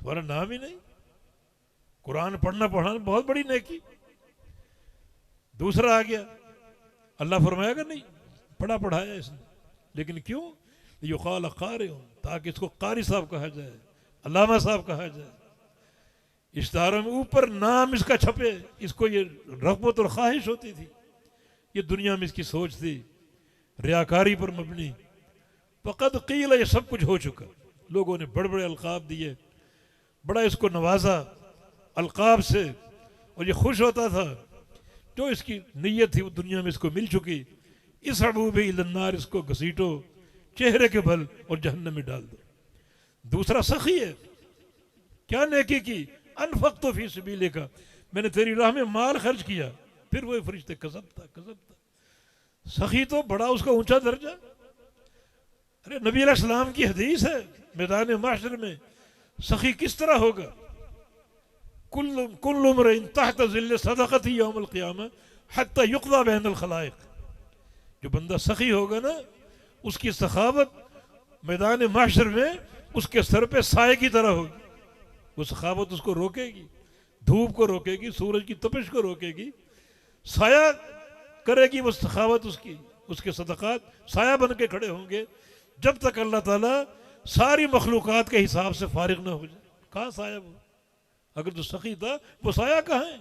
تمہارا نام ہی نہیں. قرآن پڑھنا پڑھانا بہت بڑی نیکی. دوسرا آ گیا, اللہ فرمائے گا نہیں پڑھا پڑھایا اس نے, لیکن کیوں؟ یقال قارئ, تاکہ اس کو قاری صاحب کہا جائے, علامہ صاحب کہا جائے, اشتہاروں میں اوپر نام اس کا چھپے. اس کو یہ رغبت اور خواہش ہوتی تھی, یہ دنیا میں اس کی سوچ تھی, ریاکاری پر مبنی. فقد قیل, یہ سب کچھ ہو چکا. لوگوں نے بڑے بڑے القاب دیے, بڑا اس کو نوازا القاب سے, اور یہ خوش ہوتا تھا. جو اس کی نیت تھی وہ دنیا میں اس کو مل چکی. اس حبوب الی النار, اس کو گھسیٹو چہرے کے بل اور جہنم میں ڈال دو. دوسرا سخی ہے, کیا نیکی کی؟ انفقت فی سبیلک, میں نے تیری راہ میں مال خرچ کیا. پھر وہ فرشتے کذبتا. سخی تو بڑا اس کا اونچا درجہ. ارے نبی علیہ السلام کی حدیث ہے, میدان محشر میں سخی کس طرح ہوگا؟ کل امرئ تحت ظل صدقتی یوم القیامہ حتی یقضی بین الخلائق. جو بندہ سخی ہوگا نا, اس کی سخاوت میدان محشر میں اس کے سر پہ سائے کی طرح ہوگی. وہ سخاوت اس کو روکے گی, دھوپ کو روکے گی, سورج کی تپش کو روکے گی, سایہ کرے گی وہ سخاوت اس کی. اس کے صدقات سایہ بن کے کھڑے ہوں گے جب تک اللہ تعالیٰ ساری مخلوقات کے حساب سے فارغ نہ ہو جائے. کہاں سایہ وہ؟ اگر جو سخی تھا وہ سایہ کہاں ہے؟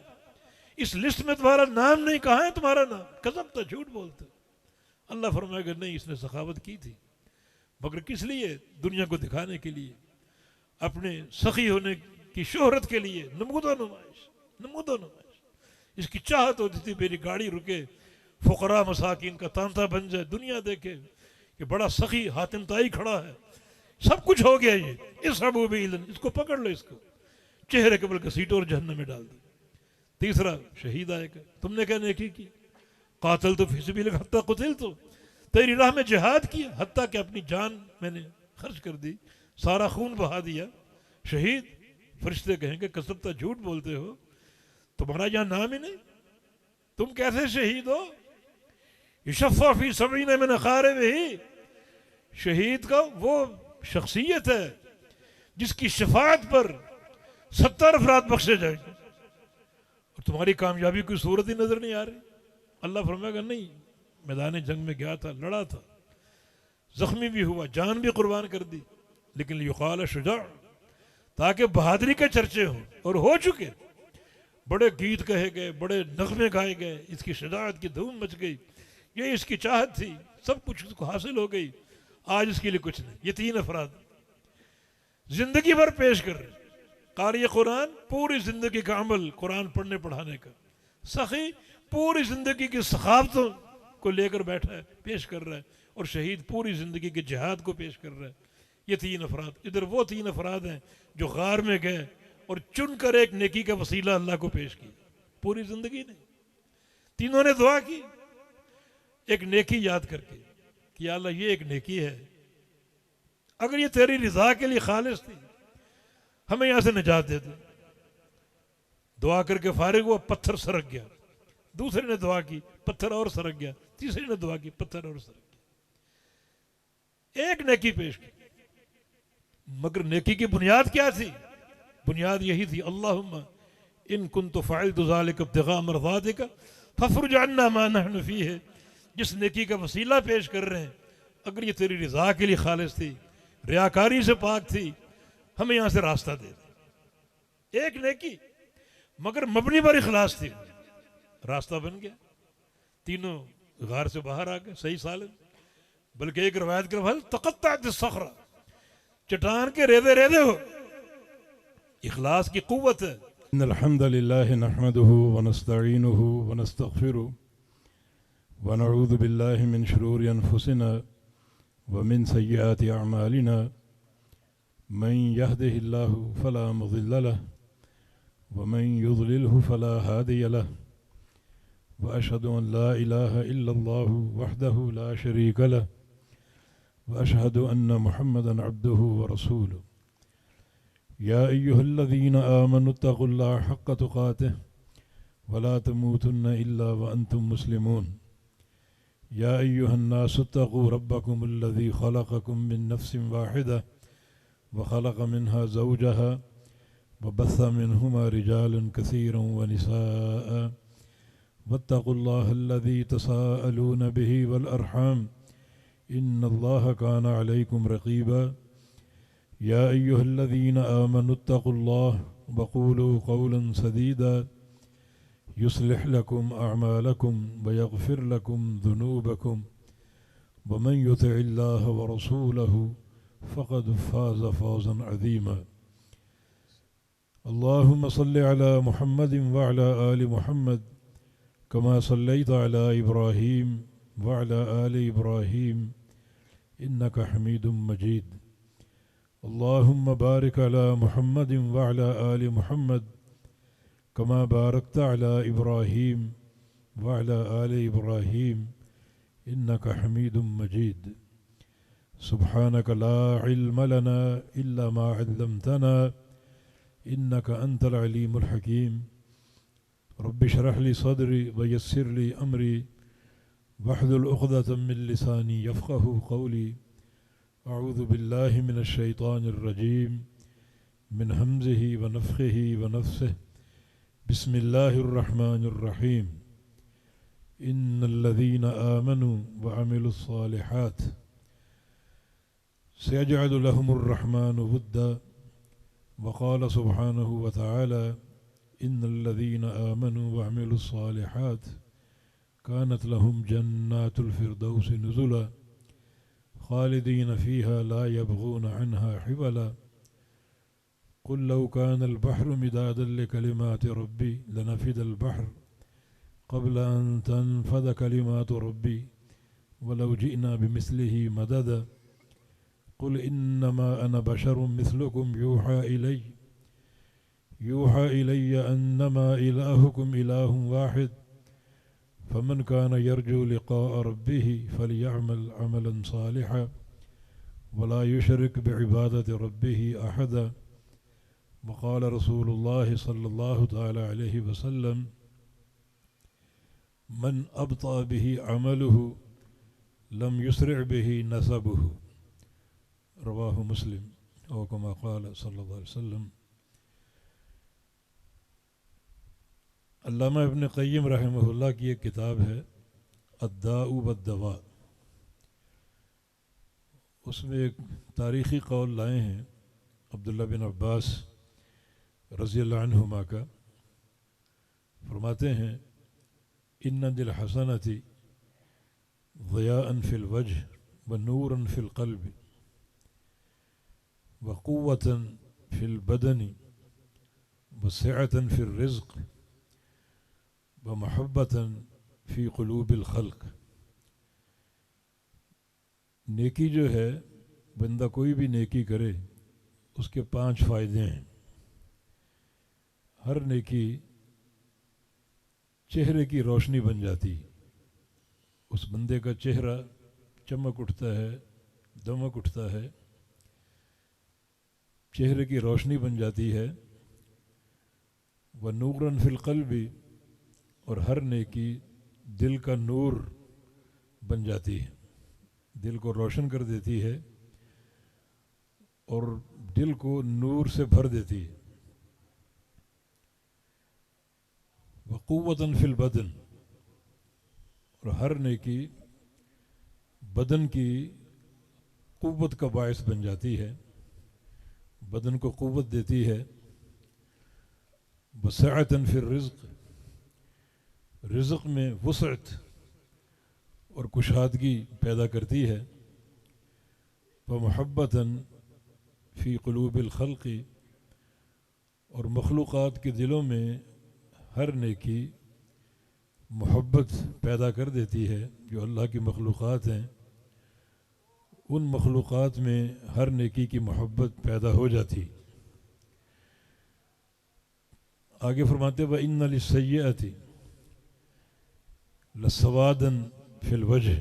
اس لسٹ میں تمہارا نام نہیں. کہاں ہے تمہارا نام؟ کذبتا, جھوٹ بولتے. اللہ فرمائے گا نہیں, اس نے سخاوت کی تھی, مگر کس لیے؟ دنیا کو دکھانے کے لیے, اپنے سخی ہونے کی شہرت کے لیے. نمود و نمائش. اس کی چاہت ہوتی تھی میری گاڑی رکے, فقراء مساکین کا تانتا بن جائے, دنیا دیکھے کہ بڑا سخی حاتم طائی کھڑا ہے. سب کچھ ہو گیا. یہ اس حبوب الی, اس کو پکڑ لو, اس کو چہرے کے بل گھسیٹو اور جہنم میں ڈال دو. تیسرا شہید آئے گا. تم نے کیا نیکی کی؟ قاتلت فی سبیلک حتی قتلت, تیری راہ میں جہاد کیا حتیٰ کہ اپنی جان میں نے خرچ کر دی, سارا خون بہا دیا. شہید. فرشتے کہیں گے کذبتا, جھوٹ بولتے ہو, تمہارا یہاں نام ہی نہیں, تم کیسے شہید ہو؟ یشفع فی 70 من اقاربہ, شہید کا وہ شخصیت ہے جس کی شفاعت پر 70 افراد بخشے جائیں گے, اور تمہاری کامیابی کی صورت ہی نظر نہیں آ رہی. اللہ فرمائے گا نہیں, میدان جنگ میں گیا تھا, لڑا تھا, زخمی بھی ہوا, جان بھی قربان کر دی, لیکن لیقال شجاع, تاکہ بہادری کے چرچے ہوں, اور ہو چکے. بڑے گیت کہے گئے, بڑے نغمے گائے گئے, اس کی شجاعت کی دھوم مچ گئی. یہ اس کی چاہت تھی, سب کچھ اس کو حاصل ہو گئی. آج اس کے لیے کچھ نہیں. یہ 3 افراد زندگی بھر پیش کر رہے. قاری قرآن پوری زندگی کا عمل قرآن پڑھنے پڑھانے کا. سخی پوری زندگی کی سخاوتوں کو لے کر بیٹھا ہے, پیش کر رہا ہے. اور شہید پوری زندگی کے جہاد کو پیش کر رہا ہے. یہ 3 افراد. ادھر وہ 3 افراد ہیں جو غار میں گئے اور چن کر ایک نیکی کا وسیلہ اللہ کو پیش کیا. پوری زندگی نہیں. تینوں نے دعا کی ایک نیکی یاد کر کے کہ یا اللہ یہ ایک نیکی ہے, اگر یہ تیری رضا کے لیے خالص تھی ہمیں یہاں سے نجات دے دے. دعا کر کے فارغ ہوا, پتھر سرک گیا. دوسرے نے دعا کی, پتھر اور سرک گیا. تیسرے نے دعا کی, پتھر اور سرک گیا. ایک نیکی پیش کی, مگر نیکی کی بنیاد کیا تھی؟ بنیاد یہی تھی, اللہم ان کنت فعلت ذلک ابتغاء مرضاتک فافرج عنا ما نحن فیہ. جس نیکی کا وسیلہ پیش کر رہے ہیں, اگر یہ تیری رضا کے لیے خالص تھی, ریاکاری سے پاک تھی, ہمیں یہاں سے راستہ دے دے. ایک نیکی مگر مبنی پر اخلاص تھی, راستہ بن گیا. تینوں غار سے باہر آ گئے صحیح سالم. بلکہ ایک روایت کے بعد تقطعت الصخرہ, چٹان کے ریدے ریدے ہو. اخلاص کی قوت ہے. ان الحمد لله نحمده ونستعينه ونستغفره ونعوذ بالله من شرور انفسنا ومن سيئات اعمالنا من يهده الله فلا مضل له ومن يضلله فلا هادي له واشهد ان لا اله الا الله وحده لا شريك له واشهد ان محمدا عبده ورسوله. يا أيها الذين آمنوا اتقوا الله حق تقاته ولا تموتن إلا وأنتم مسلمون. يا أيها الناس اتقوا ربكم الذي خلقكم من نفس واحدة وخلق منها زوجها وبث منهما رجالا كثيرا ونساء واتقوا الله الذي تساءلون به والأرحام إن الله كان عليكم رقيبا يا أيها الذين آمنوا اتقوا الله وقولوا قولا سديدا يصلح لكم أعمالكم ويغفر لكم ذنوبكم ومن يطع الله ورسوله فقد فاز فوزا عظيما اللهم صل على محمد وعلى آل محمد كما صليت على إبراهيم وعلى آل إبراهيم إنك حميد مجيد اللهم بارك على محمد وعلى آل محمد كما باركت على إبراهيم وعلى آل إبراهيم إنك حميد مجيد سبحانك لا علم لنا إلا ما علمتنا إنك أنت العليم الحكيم رب اشرح لي صدري ويسر لي أمري واحلل عقدة من لساني يفقه قولي أعوذ بالله من الشيطان الرجيم من همزه ونفخه ونفثه بسم الله الرحمن الرحيم إن الذين آمنوا وعملوا الصالحات سيجعل لهم الرحمن ودا وقال سبحانه وتعالى إن الذين آمنوا وعملوا الصالحات كانت لهم جنات الفردوس نزلا خالدين فيها لا يبغون عنها حولا قل لو كان البحر مدادا لكلمات ربي لنفد البحر قبل أن تنفذ كلمات ربي ولو جئنا بمثله مددا قل إنما أنا بشر مثلكم يوحى إلي أنما إلهكم إله واحد فمن كان يرجو لقاء ربه فليعمل عملا صالحا ولا يشرك بعبادة ربه أحدا وقال رسول الله صلى الله تعالى عليه وسلم من أبطأ به عمله لم يسرع به نسبه رواہ مسلم او کما قال صلی اللہ علیہ وسلم۔ علامہ ابن قیم رحمہ اللہ کی ایک کتاب ہے الداء والدواء، اس میں ایک تاریخی قول لائے ہیں عبداللہ بن عباس رضی اللہ عنہما کا، فرماتے ہیں ان للحسنۃ ضیاء فی الوجہ ونورا فی القلب وقوة في البدن وسعة في الرزق ومحبة في قلوب الخلق۔ نیکی جو ہے، بندہ کوئی بھی نیکی کرے اس کے 5 فائدے ہیں۔ ہر نیکی چہرے کی روشنی بن جاتی، اس بندے کا چہرہ چمک اٹھتا ہے، دمک اٹھتا ہے، چہرے کی روشنی بن جاتی ہے۔ وَنُورًا فِي الْقَلْبِ، اور ہر نیکی دل کا نور بن جاتی ہے، دل کو روشن کر دیتی ہے اور دل کو نور سے بھر دیتی ہے۔ وَقُوَّةً فِي الْبَدَنِ، اور ہر نیکی بدن کی قوت کا باعث بن جاتی ہے، بدن کو قوت دیتی ہے۔ وسعة فی الرزق، رزق میں وسعت اور کشادگی پیدا کرتی ہے۔ ومحبة فی قلوب الخلق، اور مخلوقات کے دلوں میں ہر نیکی محبت پیدا کر دیتی ہے۔ جو اللہ کی مخلوقات ہیں ان مخلوقات میں ہر نیکی کی محبت پیدا ہو جاتی۔ آگے فرماتے وَإِنَّ لِلسَّيِّئَةِ لَسَوَادًا فِي الْوَجْهِ،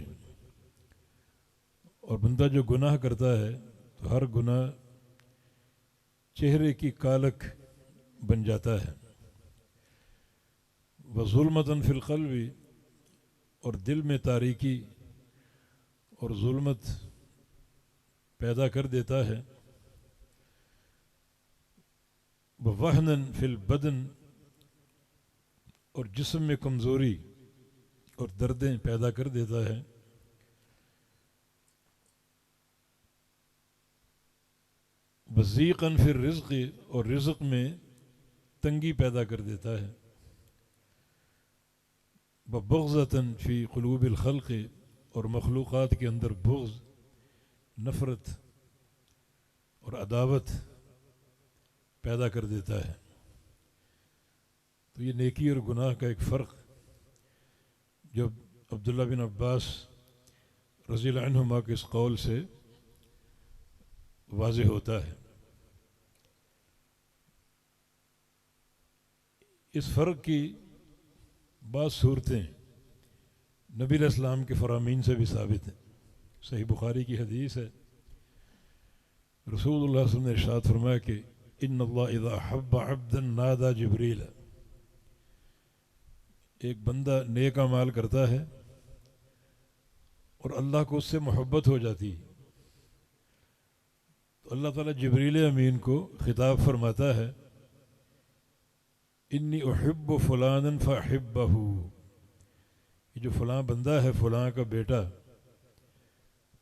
اور بندہ جو گناہ کرتا ہے تو ہر گناہ چہرے کی کالک بن جاتا ہے۔ وَظُلْمَةً فِي الْقَلْبِ، اور دل میں تاریکی اور ظلمت پیدا کر دیتا ہے۔ ووہنن فی البدن، اور جسم میں کمزوری اور دردیں پیدا کر دیتا ہے، وضیقاً فی الرزق، اور رزق میں تنگی پیدا کر دیتا ہے، وبغضۃً فی قلوب الخلق، اور مخلوقات کے اندر بغض، نفرت اور عداوت پیدا کر دیتا ہے۔ تو یہ نیکی اور گناہ کا ایک فرق جب عبداللہ بن عباس رضی اللہ عنہما کے اس قول سے واضح ہوتا ہے۔ اس فرق کی بعض صورتیں نبی علیہ السلام کے فرامین سے بھی ثابت ہیں۔ صحیح بخاری کی حدیث ہے، رسول اللہ صلی اللہ علیہ وسلم نے ارشاد فرمایا کہ ان اللہ اذا احب عبدا نادى جبریل، ایک بندہ نیک اعمال کرتا ہے اور اللہ کو اس سے محبت ہو جاتی ہے تو اللہ تعالیٰ جبریل امین کو خطاب فرماتا ہے، انی احب فلانا فاحبہ، یہ جو فلاں بندہ ہے، فلاں کا بیٹا،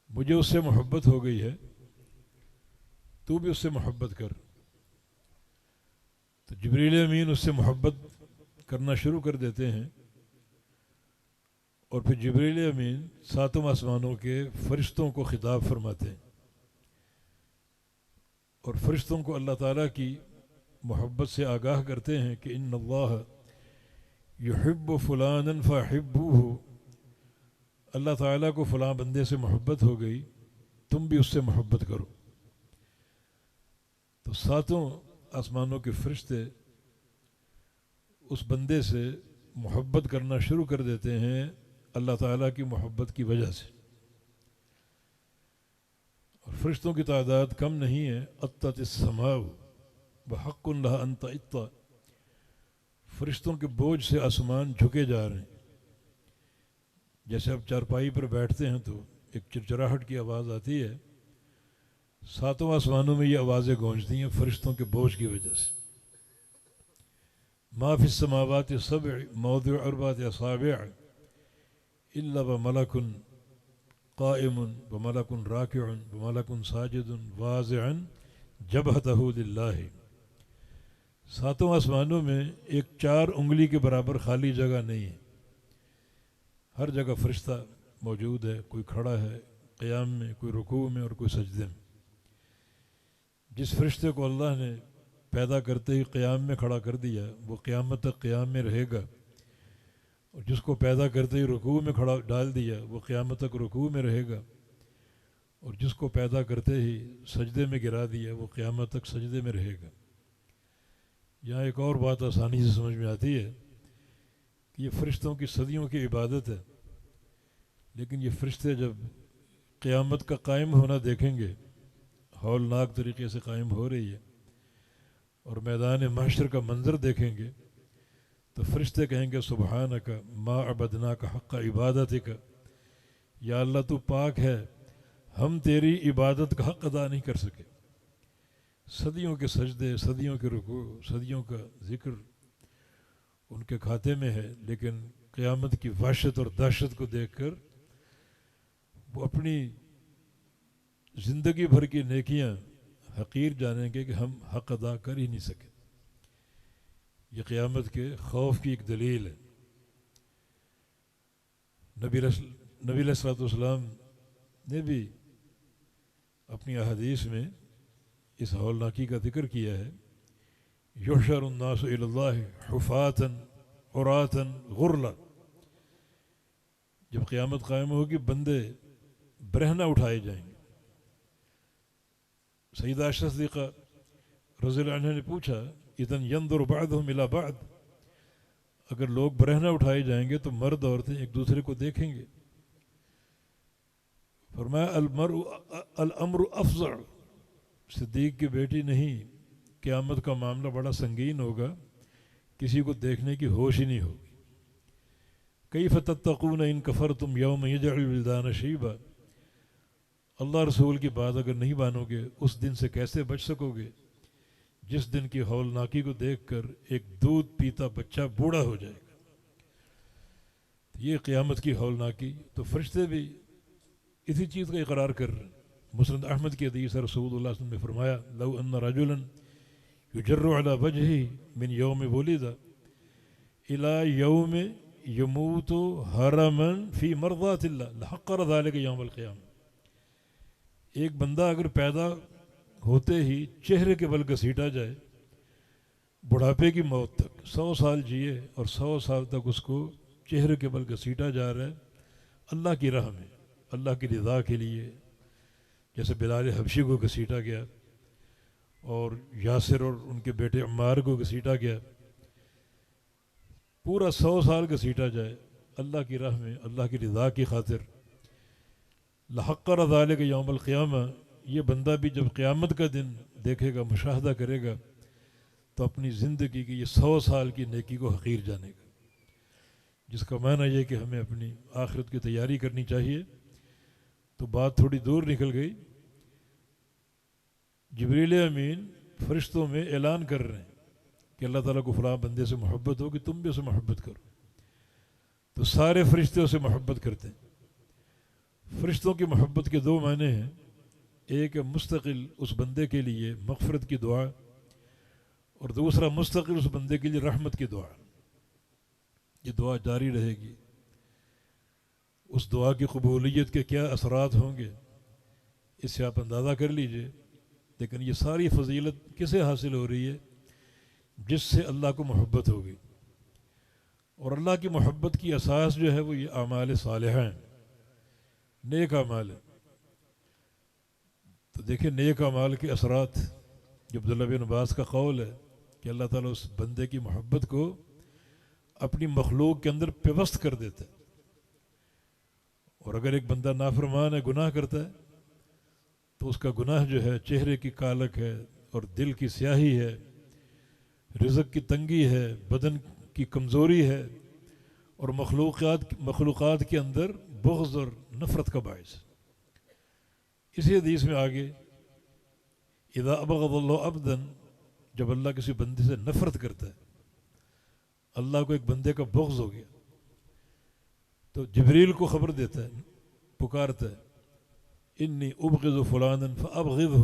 مجھے اس سے محبت ہو گئی ہے، تو بھی اس سے محبت کر۔ تو جبریل امین اس سے محبت کرنا شروع کر دیتے ہیں، اور پھر جبریل امین ساتوں آسمانوں کے فرشتوں کو خطاب فرماتے ہیں، اور فرشتوں کو اللہ تعالیٰ کی محبت سے آگاہ کرتے ہیں کہ ان اللہ یحب فلانا فاحبوہ، اللہ تعالیٰ کو فلاں بندے سے محبت ہو گئی، تم بھی اس سے محبت کرو۔ تو ساتوں آسمانوں کے فرشتے اس بندے سے محبت کرنا شروع کر دیتے ہیں اللہ تعالیٰ کی محبت کی وجہ سے، اور فرشتوں کی تعداد کم نہیں ہے، اطت السماء وحق لها ان تطّ، فرشتوں کے بوجھ سے آسمان جھکے جا رہے ہیں۔ جیسے اب چارپائی پر بیٹھتے ہیں تو ایک چرچراہٹ کی آواز آتی ہے، ساتوں آسمانوں میں یہ آوازیں گونجتی ہیں فرشتوں کے بوجھ کی وجہ سے۔ ما فی السماوات السبع موضع اربعۃ اصابع الا وملک قائم وملک راکع وملک ساجد واضعا جبہتہ للہ، ساتوں آسمانوں میں ایک 4 انگلی کے برابر خالی جگہ نہیں ہے، ہر جگہ فرشتہ موجود ہے، کوئی کھڑا ہے قیام میں، کوئی رکوع میں اور کوئی سجدے میں۔ جس فرشتے کو اللہ نے پیدا کرتے ہی قیام میں کھڑا کر دیا وہ قیامت تک قیام میں رہے گا، اور جس کو پیدا کرتے ہی رکوع میں کھڑا ڈال دیا وہ قیامت تک رکوع میں رہے گا، اور جس کو پیدا کرتے ہی سجدے میں گرا دیا وہ قیامت تک سجدے میں رہے گا۔ یہاں ایک اور بات آسانی سے سمجھ میں آتی ہے کہ یہ فرشتوں کی صدیوں کی عبادت ہے، لیکن یہ فرشتے جب قیامت کا قائم ہونا دیکھیں گے، ہولناک طریقے سے قائم ہو رہی ہے، اور میدان محشر کا منظر دیکھیں گے تو فرشتے کہیں گے سبحانک ما عبدناک حق عبادتک، یا اللہ تو پاک ہے، ہم تیری عبادت کا حق ادا نہیں کر سکے۔ صدیوں کے سجدے، صدیوں کے رکوع، صدیوں کا ذکر ان کے کھاتے میں ہے، لیکن قیامت کی وحشت اور دہشت کو دیکھ کر وہ اپنی زندگی بھر کی نیکیاں حقیر جانیں گے کہ ہم حق ادا کر ہی نہیں سکے۔ یہ قیامت کے خوف کی ایک دلیل ہے۔ نبی علیہ الصلوۃ والسلام نے بھی اپنی احادیث میں اس ہولناکی کا ذکر کیا ہے، یحشر الناس الی اللہ حفاۃ عراۃ غرلا، جب قیامت قائم ہوگی بندے برہنہ اٹھائے جائیں گے۔ سیدہ عائشہ صدیقہ رضی اللہ عنہا نے پوچھا اذن ینظر بعضهم الی بعض، اگر لوگ برہنہ اٹھائے جائیں گے تو مرد عورتیں ایک دوسرے کو دیکھیں گے؟ فرمایا الامر افظع، صدیق کی بیٹی نہیں، قیامت کا معاملہ بڑا سنگین ہوگا، کسی کو دیکھنے کی ہوش ہی نہیں ہوگی۔ کیف تتقون ان کفرتم یوم یجعل الولدان شیبا، اللہ رسول کی بات اگر نہیں مانو گے اس دن سے کیسے بچ سکو گے جس دن کی ہولناکی کو دیکھ کر ایک دودھ پیتا بچہ بوڑھا ہو جائے گا. یہ قیامت کی ہولناکی. تو فرشتے بھی اسی چیز کا اقرار کر رہے ہیں. مسند احمد کی حدیث ہے، رسول اللہ صلی اللہ علیہ وسلم نے فرمایا لو ان رجلا یجر علی وجهه من یوم ولد الى یوم یموت حرما فی مرضات اللہ لحقر ذلك یوم القیامہ. ایک بندہ اگر پیدا ہوتے ہی چہرے کے بل گھسیٹا جائے بڑھاپے کی موت تک، 100 سال جیے اور 100 سال تک اس کو چہرے کے بل گھسیٹا جا رہا ہے اللہ کی راہ میں، اللہ کی رضا کے لیے، جیسے بلال حبشی کو گھسیٹا گیا اور یاسر اور ان کے بیٹے عمار کو گھسیٹا گیا. پورا 100 سال گھسیٹا جائے اللہ کی راہ میں، اللہ کی رضا کی خاطر. لحقر ذالک یوم القیامہ. یہ بندہ بھی جب قیامت کا دن دیکھے گا، مشاہدہ کرے گا، تو اپنی زندگی کی یہ 100 سال کی نیکی کو حقیر جانے گا. جس کا معنی یہ کہ ہمیں اپنی آخرت کی تیاری کرنی چاہیے. تو بات تھوڑی دور نکل گئی. جبریل امین فرشتوں میں اعلان کر رہے ہیں کہ اللہ تعالیٰ کو فلاں بندے سے محبت ہو کہ تم بھی اسے محبت کرو. تو سارے فرشتے اسے محبت کرتے ہیں. فرشتوں کی محبت کے 2 معنی ہیں. ایک ہے مستقل اس بندے کے لیے مغفرت کی دعا، اور دوسرا مستقل اس بندے کے لیے رحمت کی دعا. یہ دعا جاری رہے گی. اس دعا کی قبولیت کے کیا اثرات ہوں گے اس سے آپ اندازہ کر لیجئے. لیکن یہ ساری فضیلت کسے حاصل ہو رہی ہے؟ جس سے اللہ کو محبت ہوگی. اور اللہ کی محبت کی اساس جو ہے وہ یہ اعمال صالحہ ہیں، نیک اعمال ہیں. تو دیکھیں نیک اعمال کے اثرات. جو عبداللہ بن عباس کا قول ہے کہ اللہ تعالیٰ اس بندے کی محبت کو اپنی مخلوق کے اندر پیوست کر دیتا ہے. اور اگر ایک بندہ نافرمان ہے، گناہ کرتا ہے، تو اس کا گناہ جو ہے چہرے کی کالک ہے اور دل کی سیاہی ہے، رزق کی تنگی ہے، بدن کی کمزوری ہے، اور مخلوقات کے اندر بغض اور نفرت کا باعث. اسی حدیث میں آگے اذا ابغض اللہ عبدا، جب اللہ کسی بندے سے نفرت کرتا ہے، اللہ کو ایک بندے کا بغض ہو گیا، تو جبریل کو خبر دیتا ہے، پکارتا ہے انی ابغض فلانا فابغضہ،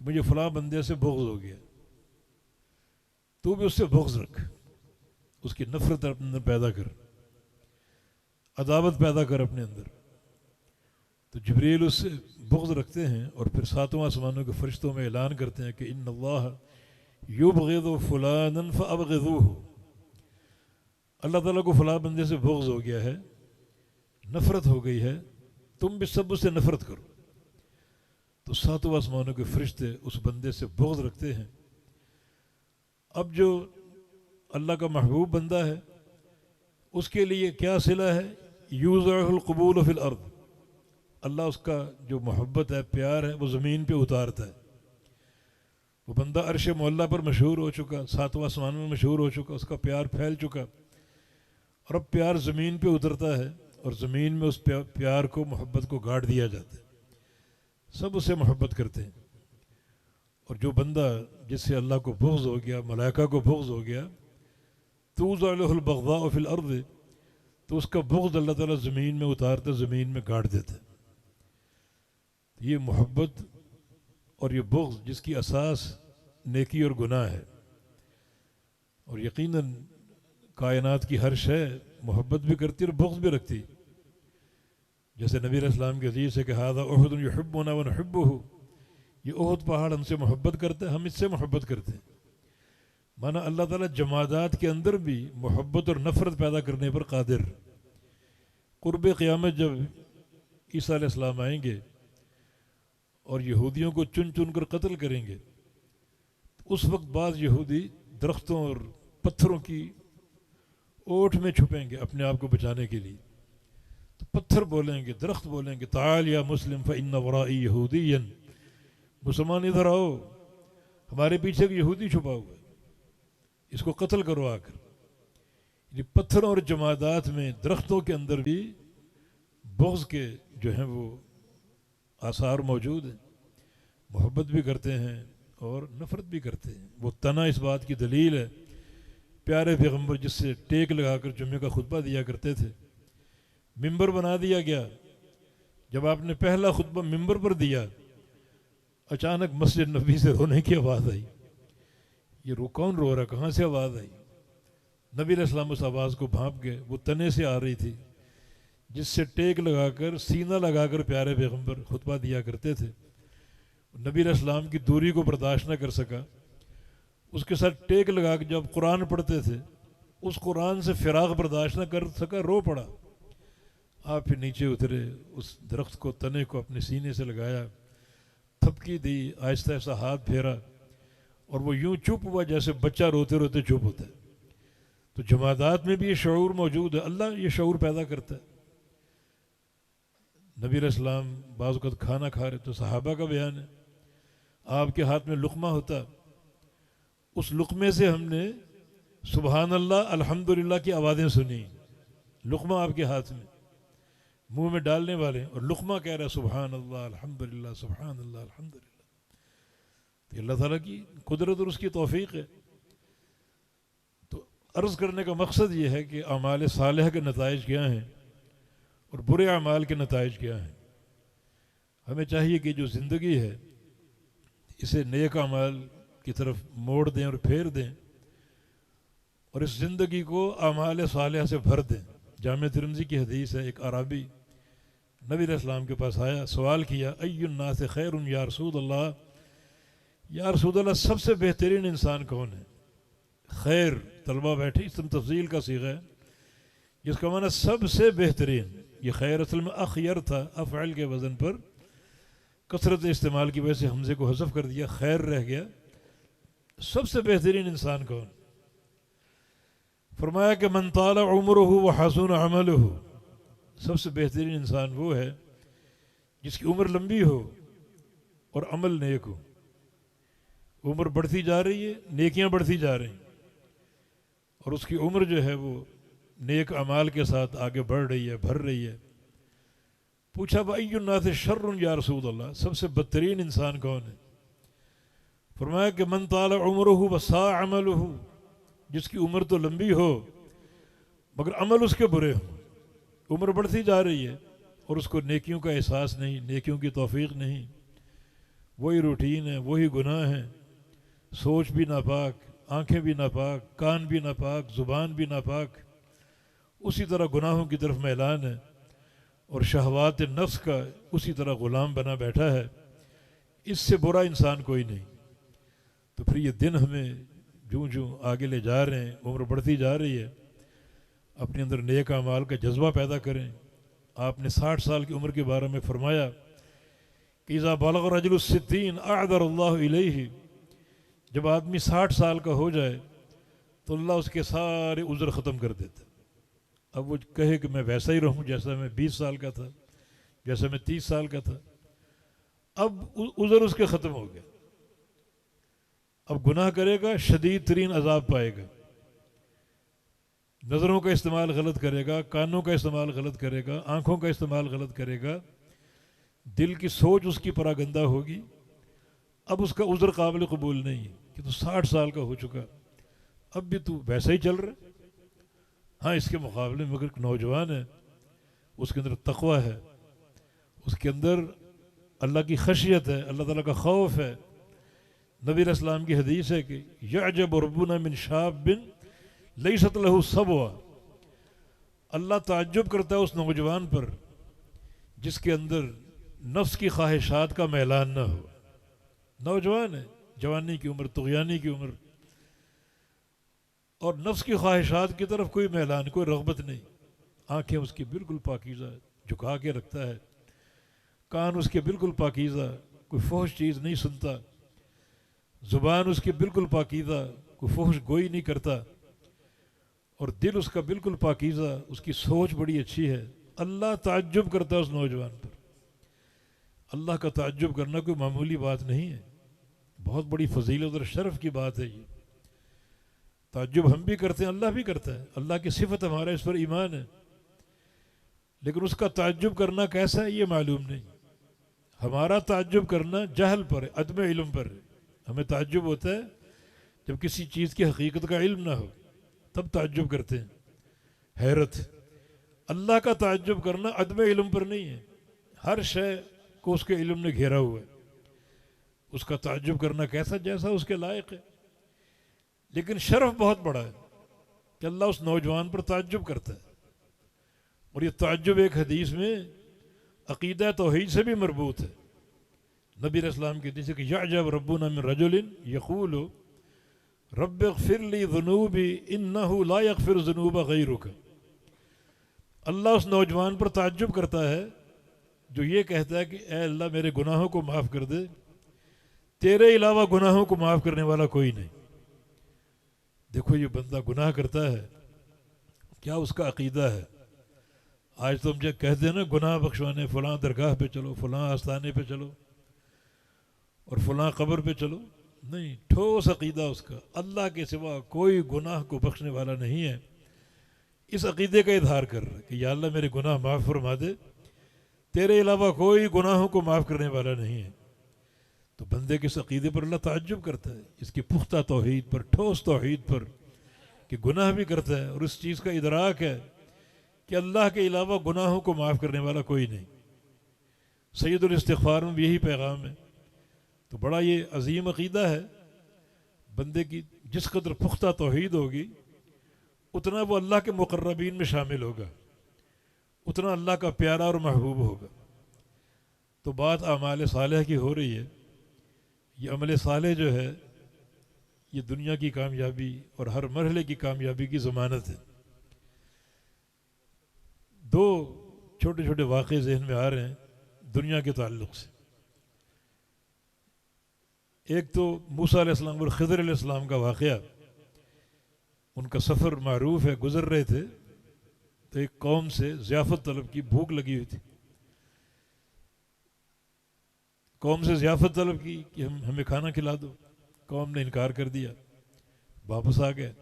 کہ مجھے فلاں بندے سے بغض ہو گیا، تو بھی اس سے بغض رکھ، اس کی نفرت اپنے اندر پیدا کر، عداوت پیدا کر اپنے اندر. تو جبریل اس سے بغض رکھتے ہیں اور پھر 7واں آسمانوں کے فرشتوں میں اعلان کرتے ہیں کہ ان اللہ یبغض فلانا فابغضوہ. اللہ تعالیٰ کو فلاں بندے سے بغض ہو گیا ہے، نفرت ہو گئی ہے، تم بھی سب اس سے نفرت کرو. تو 7 آسمانوں کے فرشتے اس بندے سے بغض رکھتے ہیں. اب جو اللہ کا محبوب بندہ ہے اس کے لیے کیا صلہ ہے؟ یوزعہ القبول فی الارض. اللہ اس کا جو محبت ہے، پیار ہے، وہ زمین پہ اتارتا ہے. وہ بندہ عرش معلی پر مشہور ہو چکا، 7 آسمان میں مشہور ہو چکا، اس کا پیار پھیل چکا، اور اب پیار زمین پہ اترتا ہے اور زمین میں اس پیار کو، محبت کو گاڑ دیا جاتا ہے. سب اسے محبت کرتے ہیں. اور جو بندہ جس سے اللہ کو بغض ہو گیا، ملائکہ کو بغض ہو گیا، توزع له البغضاء فی الارض، تو اس کا بغض اللہ تعالیٰ زمین میں اتارتا، زمین میں گاڑ دیتا ہے. یہ محبت اور یہ بغض جس کی اساس نیکی اور گناہ ہے. اور یقیناً کائنات کی ہر شے محبت بھی کرتی اور بغض بھی رکھتی. جیسے نبی علیہ السلام کے حدیث ہے کہ ھذا احد یحبنا ونحبہ، یہ احد پہاڑ ہم سے محبت کرتا ہے، ہم اس سے محبت کرتے ہیں. مانا اللہ تعالیٰ جمادات کے اندر بھی محبت اور نفرت پیدا کرنے پر قادر. قرب قیامت جب عیسیٰ علیہ السلام آئیں گے اور یہودیوں کو چن چن کر قتل کریں گے، اس وقت بعض یہودی درختوں اور پتھروں کی اوٹ میں چھپیں گے اپنے آپ کو بچانے کے لیے. تو پتھر بولیں گے، درخت بولیں گے تعال یا مسلم فإن ورائی یہودیا، مسلمان ادھر آؤ، ہمارے پیچھے ایک یہودی چھپا ہوا ہے، اس کو قتل کرو آ کر. یہ پتھروں اور جمادات میں، درختوں کے اندر بھی بغض کے جو ہیں وہ آثار موجود ہیں. محبت بھی کرتے ہیں، اور نفرت بھی کرتے ہیں. وہ تنا اس بات کی دلیل ہے. پیارے پیغمبر جس سے ٹیک لگا کر جمعے کا خطبہ دیا کرتے تھے، ممبر بنا دیا گیا. جب آپ نے پہلا خطبہ ممبر پر دیا، اچانک مسجد نبی سے رونے کی آواز آئی. یہ کون رو رہا، کہاں سے آواز آئی؟ نبی علیہ السلام اس آواز کو بھانپ گئے. وہ تنے سے آ رہی تھی جس سے ٹیک لگا کر، سینہ لگا کر پیارے پیغمبر خطبہ دیا کرتے تھے. نبی علیہ السلام کی دوری کو برداشت نہ کر سکا، اس کے ساتھ ٹیک لگا کے جب قرآن پڑھتے تھے، اس قرآن سے فراق برداشت نہ کر سکا، رو پڑا. آپ پھر نیچے اترے، اس درخت کو، تنے کو اپنے سینے سے لگایا، تھپکی دی، آہستہ آہستہ ہاتھ پھیرا، اور وہ یوں چپ ہوا جیسے بچہ روتے روتے چپ ہوتا ہے. تو جمادات میں بھی یہ شعور موجود ہے. اللہ یہ شعور پیدا کرتا ہے. نبی علیہ السلام بعض اوقات کھانا کھا رہے تو صحابہ کا بیان ہے، آپ کے ہاتھ میں لقمہ ہوتا، اس لقمے سے ہم نے سبحان اللہ الحمدللہ کی آوازیں سنی. لقمہ آپ کے ہاتھ میں، منہ میں ڈالنے والے، اور لقمہ کہہ رہا ہے سبحان اللہ الحمدللہ سبحان اللہ الحمدللہ. تو اللہ تعالیٰ کی قدرت اور اس کی توفیق ہے. تو عرض کرنے کا مقصد یہ ہے کہ اعمال صالحہ کے نتائج کیا ہیں اور برے اعمال کے نتائج کیا ہیں. ہمیں چاہیے کہ جو زندگی ہے اسے نیک اعمال کی طرف موڑ دیں اور پھیر دیں، اور اس زندگی کو اعمال صالحہ سے بھر دیں. جامع ترمذی کی حدیث ہے، ایک عربی نبی علیہ السلام کے پاس آیا، سوال کیا، ای الناس خیر یا رسول اللہ، یا رسول اللہ سب سے بہترین انسان کون ہے؟ خیر، طلبہ بیٹھے، اسم تفضیل کا صیغہ ہے جس کا معنی سب سے بہترین. یہ خیر اصل میں اخیر تھا، افعل کے وزن پر کثرت استعمال کی وجہ سے حمزے کو حذف کر دیا، خیر رہ گیا. سب سے بہترین انسان کون؟ فرمایا کہ من طال عمرہ وحسن عملہ، سب سے بہترین انسان وہ ہے جس کی عمر لمبی ہو اور عمل نیک ہو. عمر بڑھتی جا رہی ہے، نیکیاں بڑھتی جا رہی ہیں، اور اس کی عمر جو ہے وہ نیک اعمال کے ساتھ آگے بڑھ رہی ہے، بھر رہی ہے. پوچھا بَأَيُّ النَّاسِ شَرٌّ یا رسول اللہ، سب سے بدترین انسان کون ہے؟ فرمایا کہ من طال عمرہ وساء عملہ، جس کی عمر تو لمبی ہو مگر عمل اس کے برے ہوں. عمر بڑھتی جا رہی ہے اور اس کو نیکیوں کا احساس نہیں، نیکیوں کی توفیق نہیں، وہی روٹین ہے، وہی گناہ ہیں، سوچ بھی ناپاک، آنکھیں بھی ناپاک، کان بھی ناپاک، زبان بھی ناپاک، اسی طرح گناہوں کی طرف میلان ہے، اور شہوات نفس کا اسی طرح غلام بنا بیٹھا ہے. اس سے برا انسان کوئی نہیں. تو پھر یہ دن ہمیں جوں جوں آگے لے جا رہے ہیں، عمر بڑھتی جا رہی ہے، اپنے اندر نیک اعمال کا جذبہ پیدا کریں. آپ نے 60 سال کی عمر کے بارے میں فرمایا کہ اذا بلغ الرجل الستین اعذر اللہ الیہ، جب آدمی 60 سال کا ہو جائے تو اللہ اس کے سارے عذر ختم کر دیتا. اب وہ کہے کہ میں ویسا ہی رہوں جیسا میں 20 سال کا تھا، جیسا میں 30 سال کا تھا، اب عذر اس کے ختم ہو گیا. اب گناہ کرے گا، شدید ترین عذاب پائے گا. نظروں کا استعمال غلط کرے گا، کانوں کا استعمال غلط کرے گا، آنکھوں کا استعمال غلط کرے گا، دل کی سوچ اس کی پراگندہ ہوگی. اب اس کا عذر قابل قبول نہیں ہے کہ تو 60 سال کا ہو چکا، اب بھی تو ویسا ہی چل رہا. ہاں، اس کے مقابلے میں اگر نوجوان ہے، اس کے اندر تقویٰ ہے، اس کے اندر اللہ کی خشیت ہے، اللہ تعالیٰ کا خوف ہے. نبی علیہ السلام کی حدیث ہے کہ یعجب ربنا من شاب لیست لہ صبوہ، اللہ تعجب کرتا ہے اس نوجوان پر جس کے اندر نفس کی خواہشات کا میلان نہ ہو. نوجوان ہے، جوانی کی عمر، طغیانی کی عمر، اور نفس کی خواہشات کی طرف کوئی میلان، کوئی رغبت نہیں. آنکھیں اس کی بالکل پاکیزہ، جھکا کے رکھتا ہے، کان اس کے بالکل پاکیزہ، کوئی فحش چیز نہیں سنتا، زبان اس کی بالکل پاکیزہ، کوئی فحش گوئی نہیں کرتا، اور دل اس کا بالکل پاکیزہ، اس کی سوچ بڑی اچھی ہے. اللہ تعجب کرتا ہے اس نوجوان پر. اللہ کا تعجب کرنا کوئی معمولی بات نہیں ہے، بہت بڑی فضیلت اور شرف کی بات ہے. یہ تعجب ہم بھی کرتے ہیں، اللہ بھی کرتا ہے، اللہ کی صفت ہمارا اس پر ایمان ہے، لیکن اس کا تعجب کرنا کیسا ہے یہ معلوم نہیں. ہمارا تعجب کرنا جہل پر ہے، عدم علم پر ہے. ہمیں تعجب ہوتا ہے جب کسی چیز کی حقیقت کا علم نہ ہو، تب تعجب کرتے ہیں، حیرت۔ اللہ کا تعجب کرنا عدم علم پر نہیں ہے، ہر شے کو اس کے علم نے گھیرا ہوا ہے، اس کا تعجب کرنا کیسا جیسا اس کے لائق ہے۔ لیکن شرف بہت بڑا ہے کہ اللہ اس نوجوان پر تعجب کرتا ہے، اور یہ تعجب ایک حدیث میں عقیدہ توحید سے بھی مربوط ہے۔ نبی علیہ السلام کی حدیث ہے کہ یعجب ربنا من رجل یقول رب اغفر لی ذنوبی انہ لا یغفر الذنوب غیرک۔ اللہ اس نوجوان پر تعجب کرتا ہے جو یہ کہتا ہے کہ اے اللہ میرے گناہوں کو معاف کر دے، تیرے علاوہ گناہوں کو معاف کرنے والا کوئی نہیں۔ دیکھو یہ بندہ گناہ کرتا ہے، کیا اس کا عقیدہ ہے؟ آج تو ہم جو کہتے ہیں نا گناہ بخشوانے، فلاں درگاہ پہ چلو، فلاں آستانے پہ چلو اور فلاں قبر پہ چلو، نہیں، ٹھوس عقیدہ اس کا، اللہ کے سوا کوئی گناہ کو بخشنے والا نہیں ہے۔ اس عقیدے کا اظہار کر رہا ہے کہ یا اللہ میرے گناہ معاف فرما دے، تیرے علاوہ کوئی گناہوں کو معاف کرنے والا نہیں ہے۔ تو بندے کے اس عقیدے پر اللہ تعجب کرتا ہے، اس کی پختہ توحید پر، ٹھوس توحید پر، کہ گناہ بھی کرتا ہے اور اس چیز کا ادراک ہے کہ اللہ کے علاوہ گناہوں کو معاف کرنے والا کوئی نہیں۔ سید الاستغفار میں بھی یہی پیغام ہے۔ تو بڑا یہ عظیم عقیدہ ہے، بندے کی جس قدر پختہ توحید ہوگی اتنا وہ اللہ کے مقربین میں شامل ہوگا، اتنا اللہ کا پیارا اور محبوب ہوگا۔ تو بات اعمال صالح کی ہو رہی ہے۔ یہ عمل صالح جو ہے یہ دنیا کی کامیابی اور ہر مرحلے کی کامیابی کی ضمانت ہے۔ دو چھوٹے چھوٹے واقعے ذہن میں آ رہے ہیں دنیا کے تعلق سے۔ ایک تو موسیٰ علیہ السلام اور خضر علیہ السلام کا واقعہ، ان کا سفر معروف ہے، گزر رہے تھے تو ایک قوم سے ضیافت طلب کی، بھوک لگی ہوئی تھی، قوم سے ضیافت طلب کی کہ ہمیں کھانا کھلا دو، قوم نے انکار کر دیا، واپس آ گئے۔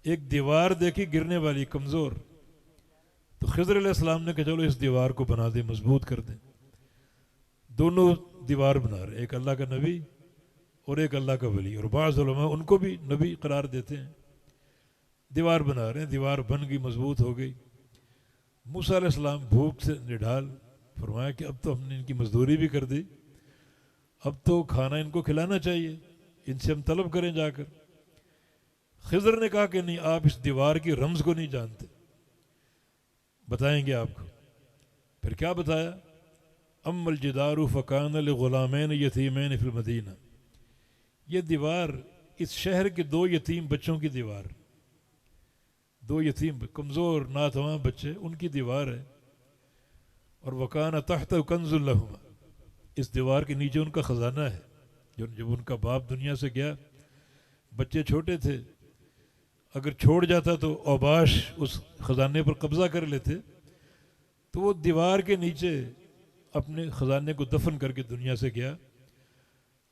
ایک دیوار دیکھی گرنے والی، کمزور، تو خضر علیہ السلام نے کہا چلو اس دیوار کو بنا دیں، مضبوط کر دیں۔ دونوں دیوار بنا رہے، ایک اللہ کا نبی اور ایک اللہ کا ولی، اور بعض علماء ان کو بھی نبی قرار دیتے ہیں۔ دیوار بنا رہے ہیں، دیوار بن گئی، مضبوط ہو گئی۔ موسیٰ علیہ السلام بھوک سے نڈھال، فرمایا کہ اب تو ہم نے ان کی مزدوری بھی کر دی، اب تو کھانا ان کو کھلانا چاہیے، ان سے ہم طلب کریں جا کر۔ خضر نے کہا کہ نہیں، آپ اس دیوار کی رمز کو نہیں جانتے، بتائیں گے آپ کو۔ پھر کیا بتایا؟ اما الجدار فکان لغلامین یتیمین فی المدینہ، یہ دیوار اس شہر کے دو یتیم بچوں کی دیوار، دو یتیم کمزور ناتواں بچے، ان کی دیوار ہے۔ اور وکان تحت کنز لہما، اس دیوار کے نیچے ان کا خزانہ ہے۔ جب ان کا باپ دنیا سے گیا، بچے چھوٹے تھے، اگر چھوڑ جاتا تو اوباش اس خزانے پر قبضہ کر لیتے، تو وہ دیوار کے نیچے اپنے خزانے کو دفن کر کے دنیا سے گیا۔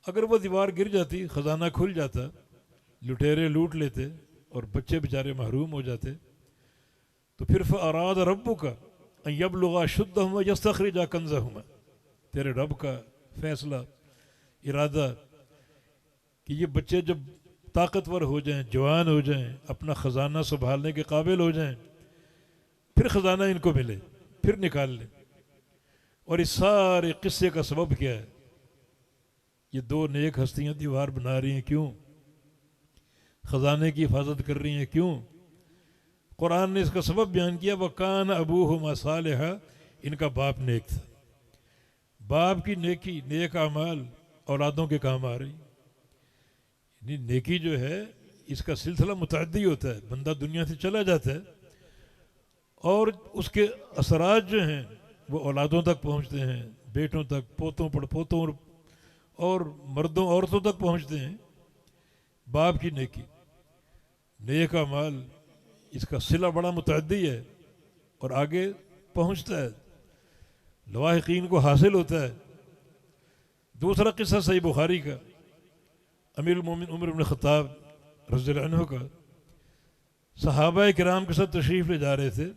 اگر وہ دیوار گر جاتی، خزانہ کھل جاتا، لٹیرے لوٹ لیتے اور بچے بیچارے محروم ہو جاتے، تو پھر فاراد ربک ان یبلغا اشدہما یستخرجا کنزہما، تیرے رب کا فیصلہ، ارادہ کہ یہ بچے جب طاقتور ہو جائیں، جوان ہو جائیں، اپنا خزانہ سنبھالنے کے قابل ہو جائیں، پھر خزانہ ان کو ملے، پھر نکال لیں۔ اور اس سارے قصے کا سبب کیا ہے؟ یہ دو نیک ہستیاں دیوار بنا رہی ہیں، کیوں؟ خزانے کی حفاظت کر رہی ہیں، کیوں؟ قرآن نے اس کا سبب بیان کیا، وَكَانَ أَبُوهُمَا صَالِحًا، ان کا باپ نیک تھا۔ باپ کی نیکی، نیک اعمال اولادوں کے کام آ رہی۔ یعنی نیکی جو ہے اس کا سلسلہ متعدی ہوتا ہے، بندہ دنیا سے چلا جاتا ہے اور اس کے اثرات جو ہیں وہ اولادوں تک پہنچتے ہیں، بیٹوں تک، پوتوں پڑپوتوں اور مردوں عورتوں تک پہنچتے ہیں۔ باپ کی نیکی، نیک اعمال، اس کا صلہ بڑا متعدی ہے اور آگے پہنچتا ہے، لواحقین کو حاصل ہوتا ہے۔ دوسرا قصہ صحیح بخاری کا، امیر المومن عمر بن خطاب رضی اللہ عنہ کا، صحابہ کرام کے ساتھ تشریف لے جا رہے تھے،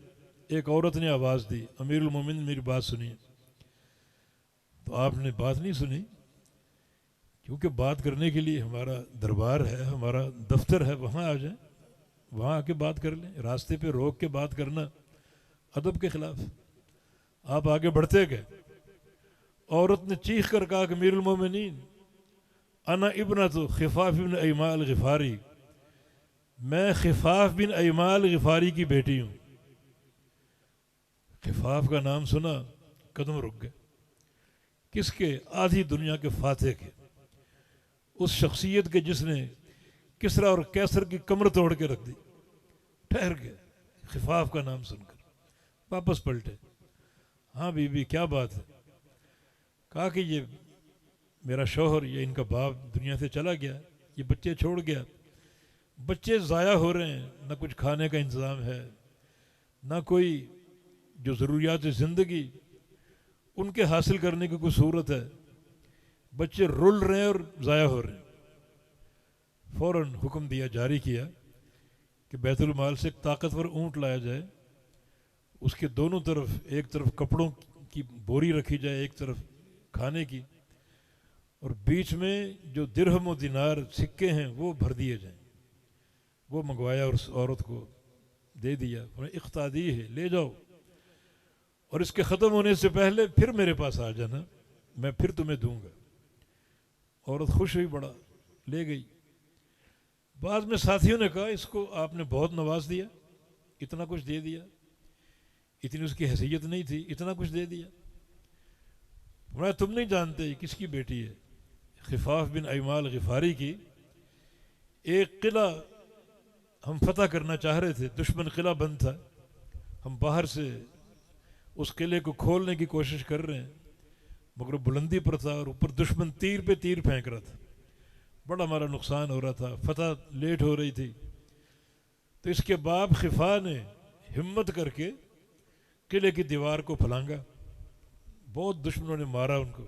ایک عورت نے آواز دی، امیر المومن میری بات سنیے۔ تو آپ نے بات نہیں سنی، کیونکہ بات کرنے کے لیے ہمارا دربار ہے، ہمارا دفتر ہے، وہاں آ جائیں، وہاں آ کے بات کر لیں. راستے پہ روک کے بات کرنا ادب کے خلاف. آپ آگے بڑھتے گئے. عورت نے چیخ کر کہا کہ امیر المومنین انا ابنۃ خفاف بن ایمال غفاری، میں خفاف بن ایمال غفاری کی بیٹی ہوں. خفاف کا نام سنا قدم رک گئے. کس کے؟ آدھی دنیا کے فاتح کے، اس شخصیت کے جس نے کسرا اور کیسر کی کمر توڑ کے رکھ دی. ٹھہر گئے خفاف کا نام سن کر. واپس پلٹے. ہاں بی بی کیا بات ہے؟ کہا کہ یہ میرا شوہر، یہ ان کا باپ دنیا سے چلا گیا، یہ بچے چھوڑ گیا. بچے ضائع ہو رہے ہیں، نہ کچھ کھانے کا انتظام ہے، نہ کوئی جو ضروریات زندگی ان کے حاصل کرنے کی کوئی صورت ہے. بچے رل رہے ہیں اور ضائع ہو رہے ہیں. فوراً حکم دیا، جاری کیا کہ بیت المال سے ایک طاقتور اونٹ لایا جائے، اس کے دونوں طرف، ایک طرف کپڑوں کی بوری رکھی جائے، ایک طرف کھانے کی، اور بیچ میں جو درہم و دینار سکے ہیں وہ بھر دیے جائیں. وہ منگوایا اور اس عورت کو دے دیا. اقتادی ہے، لے جاؤ، اور اس کے ختم ہونے سے پہلے پھر میرے پاس آ جانا، میں پھر تمہیں دوں گا. عورت خوش ہوئی بڑا، لے گئی. بعد میں ساتھیوں نے کہا اس کو آپ نے بہت نواز دیا، اتنا کچھ دے دیا، اتنی اس کی حیثیت نہیں تھی، اتنا کچھ دے دیا. تم نہیں جانتے کس کی بیٹی ہے؟ خفاف بن ایمال غفاری کی. ایک قلعہ ہم فتح کرنا چاہ رہے تھے، دشمن قلعہ بند تھا، ہم باہر سے اس قلعے کو کھولنے کی کوشش کر رہے ہیں، مگر بلندی پر تھا اور اوپر دشمن تیر پہ تیر پھینک رہا تھا، بڑا ہمارا نقصان ہو رہا تھا، فتح لیٹ ہو رہی تھی. تو اس کے باپ خفا نے ہمت کر کے قلعے کی دیوار کو پھلانگا. بہت دشمنوں نے مارا ان کو،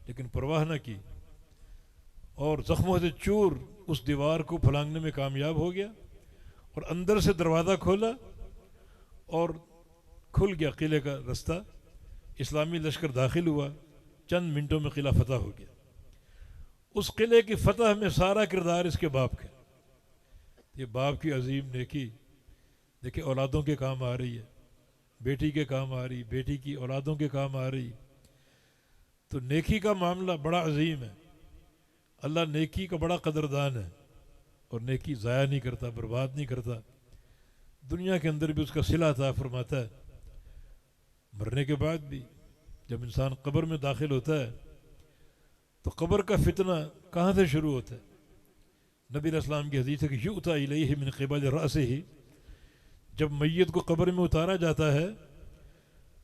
لیکن پرواہ نہ کی، اور زخموں سے چور اس دیوار کو پھلانگنے میں کامیاب ہو گیا، اور اندر سے دروازہ کھولا اور کھل گیا قلعے کا رستہ. اسلامی لشکر داخل ہوا، چند منٹوں میں قلعہ فتح ہو گیا. اس قلعے کی فتح میں سارا کردار اس کے باپ کا. یہ باپ کی عظیم نیکی دیکھیں، اولادوں کے کام آ رہی ہے، بیٹی کے کام آ رہی، بیٹی کی اولادوں کے کام آ رہی. تو نیکی کا معاملہ بڑا عظیم ہے. اللہ نیکی کا بڑا قدردان ہے، اور نیکی ضائع نہیں کرتا، برباد نہیں کرتا. دنیا کے اندر بھی اس کا صلہ عطا فرماتا ہے، مرنے کے بعد بھی. جب انسان قبر میں داخل ہوتا ہے تو قبر کا فتنہ کہاں سے شروع ہوتا ہے؟ نبی علیہ السلام کی حدیث ہے کہ یؤتی الیہ من قبل رأسہ، جب میت کو قبر میں اتارا جاتا ہے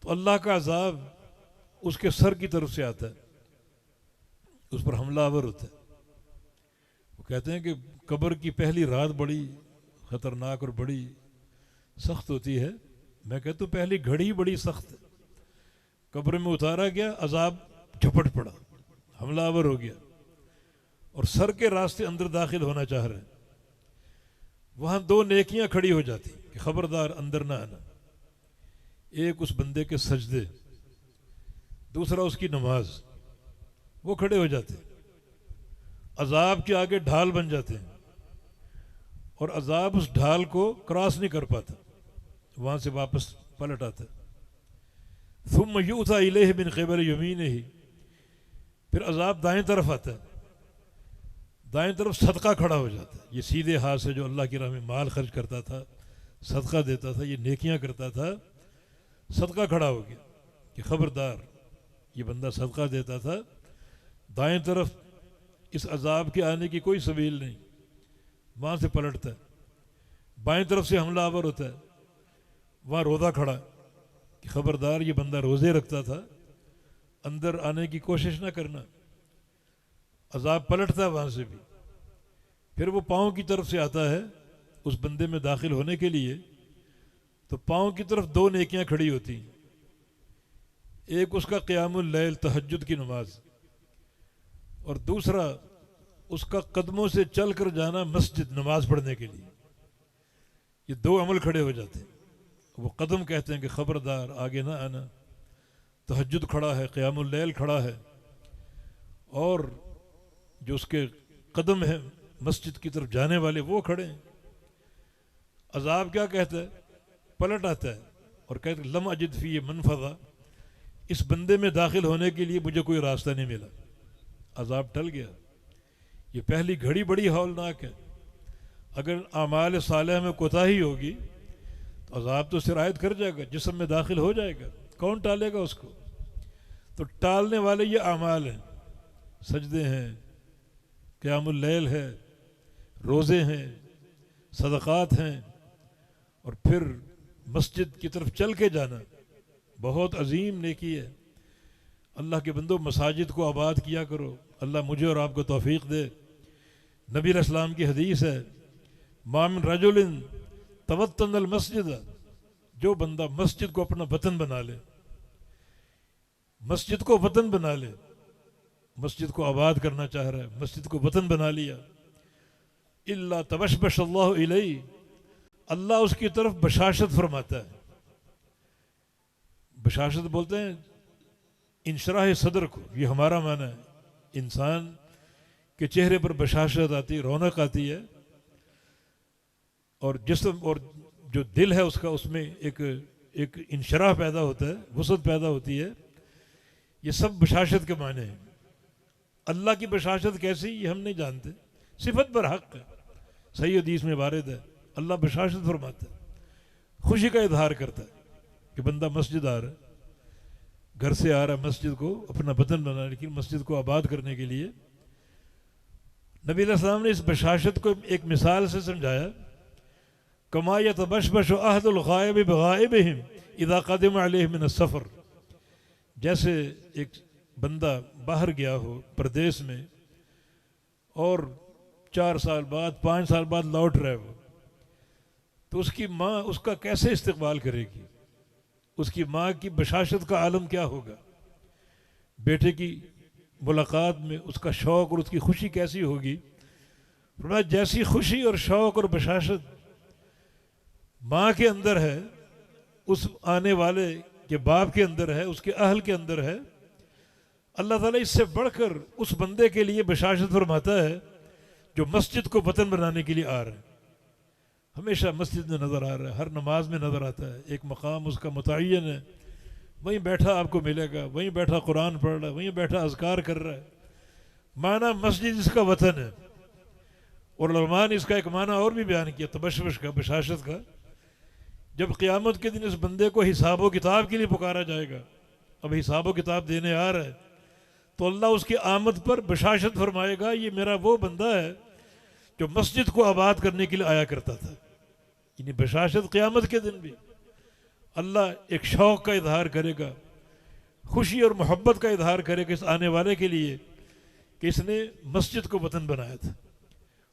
تو اللہ کا عذاب اس کے سر کی طرف سے آتا ہے، اس پر حملہ آور ہوتا ہے. وہ کہتے ہیں کہ قبر کی پہلی رات بڑی خطرناک اور بڑی سخت ہوتی ہے. میں کہتا ہوں پہلی گھڑی بڑی سخت ہے. قبر میں اتارا گیا، عذاب جھپٹ پڑا، حملہ آور ہو گیا، اور سر کے راستے اندر داخل ہونا چاہ رہے ہیں. وہاں دو نیکیاں کھڑی ہو جاتی کہ خبردار اندر نہ آنا. ایک اس بندے کے سجدے، دوسرا اس کی نماز. وہ کھڑے ہو جاتے، عذاب کے آگے ڈھال بن جاتے ہیں، اور عذاب اس ڈھال کو کراس نہیں کر پاتا، وہاں سے واپس پلٹ آتا ہے. ثم یؤتی الیہ من قبل یمینہ، پھر عذاب دائیں طرف آتا ہے. دائیں طرف صدقہ کھڑا ہو جاتا ہے. یہ سیدھے ہاتھ سے جو اللہ کی راہ میں مال خرچ کرتا تھا، صدقہ دیتا تھا، یہ نیکیاں کرتا تھا، صدقہ کھڑا ہو گیا کہ خبردار یہ بندہ صدقہ دیتا تھا. دائیں طرف اس عذاب کے آنے کی کوئی سبیل نہیں، وہاں سے پلٹتا ہے. بائیں طرف سے حملہ آور ہوتا ہے، وہاں روزہ کھڑا کہ خبردار یہ بندہ روزے رکھتا تھا، اندر آنے کی کوشش نہ کرنا. عذاب پلٹتا ہے وہاں سے بھی. پھر وہ پاؤں کی طرف سے آتا ہے اس بندے میں داخل ہونے کے لیے، تو پاؤں کی طرف دو نیکیاں کھڑی ہوتی ہیں. ایک اس کا قیام اللیل، تہجد کی نماز، اور دوسرا اس کا قدموں سے چل کر جانا مسجد نماز پڑھنے کے لیے. یہ دو عمل کھڑے ہو جاتے ہیں. وہ قدم کہتے ہیں کہ خبردار آگے نہ آنا. تہجد کھڑا ہے، قیام اللیل کھڑا ہے، اور جو اس کے قدم ہیں مسجد کی طرف جانے والے وہ کھڑے ہیں. عذاب کیا کہتا ہے؟ پلٹ آتا ہے اور کہتا ہے لم اجد فی منفذا، اس بندے میں داخل ہونے کے لیے مجھے کوئی راستہ نہیں ملا. عذاب ٹل گیا. یہ پہلی گھڑی بڑی ہولناک ہے. اگر اعمال صالحہ میں کوتاہی ہوگی تو عذاب تو سرایت کر جائے گا، جسم میں داخل ہو جائے گا. کون ٹالے گا اس کو؟ تو ٹالنے والے یہ اعمال ہیں، سجدے ہیں، قیام اللیل ہے، روزے ہیں، صدقات ہیں، اور پھر مسجد کی طرف چل کے جانا بہت عظیم نیکی ہے. اللہ کے بندو مساجد کو آباد کیا کرو. اللہ مجھے اور آپ کو توفیق دے. نبی علیہ السلام کی حدیث ہے ما من رجل توطن المسجد، جو بندہ مسجد کو اپنا وطن بنا لے، مسجد کو وطن بنا لے، مسجد کو آباد کرنا چاہ رہا ہے، مسجد کو وطن بنا لیا، الا تبشبش اللہ الیہ، اللہ اس کی طرف بشاشت فرماتا ہے. بشاشت بولتے ہیں انشراح صدر کو. یہ ہمارا معنی ہے. انسان کے چہرے پر بشاشت آتی ہے، رونق آتی ہے، اور جسم اور جو دل ہے اس کا، اس میں ایک انشراح پیدا ہوتا ہے، وسعت پیدا ہوتی ہے. یہ سب بشاشت کے معنی ہیں. اللہ کی بشاشت کیسی یہ ہم نہیں جانتے. صفت پر حق ہے، صحیح حدیث میں وارد ہے. اللہ بشاشت فرماتا ہے، خوشی کا اظہار کرتا ہے کہ بندہ مسجد آ رہا ہے، گھر سے آ رہا ہے مسجد کو اپنا وطن بنانے کے لیے، مسجد کو آباد کرنے کے لیے. نبی علیہ السلام نے اس بشاشت کو ایک مثال سے سمجھایا. کما یتبشبش احد الغائب بغائبہم اذا قدم علیہ من السفر، جیسے ایک بندہ باہر گیا ہو پردیس میں اور 4 سال بعد 5 سال بعد لوٹ رہے ہو، تو اس کی ماں اس کا کیسے استقبال کرے گی؟ اس کی ماں کی بشاشت کا عالم کیا ہوگا؟ بیٹے کی ملاقات میں اس کا شوق اور اس کی خوشی کیسی ہوگی؟ فرمایا جیسی خوشی اور شوق اور بشاشت ماں کے اندر ہے، اس آنے والے کے باپ کے اندر ہے، اس کے اہل کے اندر ہے، اللہ تعالیٰ اس سے بڑھ کر اس بندے کے لیے بشاشت فرماتا ہے جو مسجد کو وطن بنانے کے لیے آ رہا ہے. ہمیشہ مسجد میں نظر آ رہا ہے، ہر نماز میں نظر آتا ہے، ایک مقام اس کا متعین ہے، وہیں بیٹھا آپ کو ملے گا، وہیں بیٹھا قرآن پڑھ رہا ہے، وہیں بیٹھا اذکار کر رہا ہے. معنی مسجد اس کا وطن ہے. اور علماء نے اس کا ایک معنی اور بھی بیان کیا تبشبش کا، بشاشت کا. جب قیامت کے دن اس بندے کو حساب و کتاب کے لیے پکارا جائے گا، اب حساب و کتاب دینے آ رہا ہے، تو اللہ اس کی آمد پر بشاشت فرمائے گا یہ میرا وہ بندہ ہے جو مسجد کو آباد کرنے کے لیے آیا کرتا تھا. یعنی بشاشت قیامت کے دن بھی اللہ ایک شوق کا اظہار کرے گا، خوشی اور محبت کا اظہار کرے گا اس آنے والے کے لیے کہ اس نے مسجد کو وطن بنایا تھا.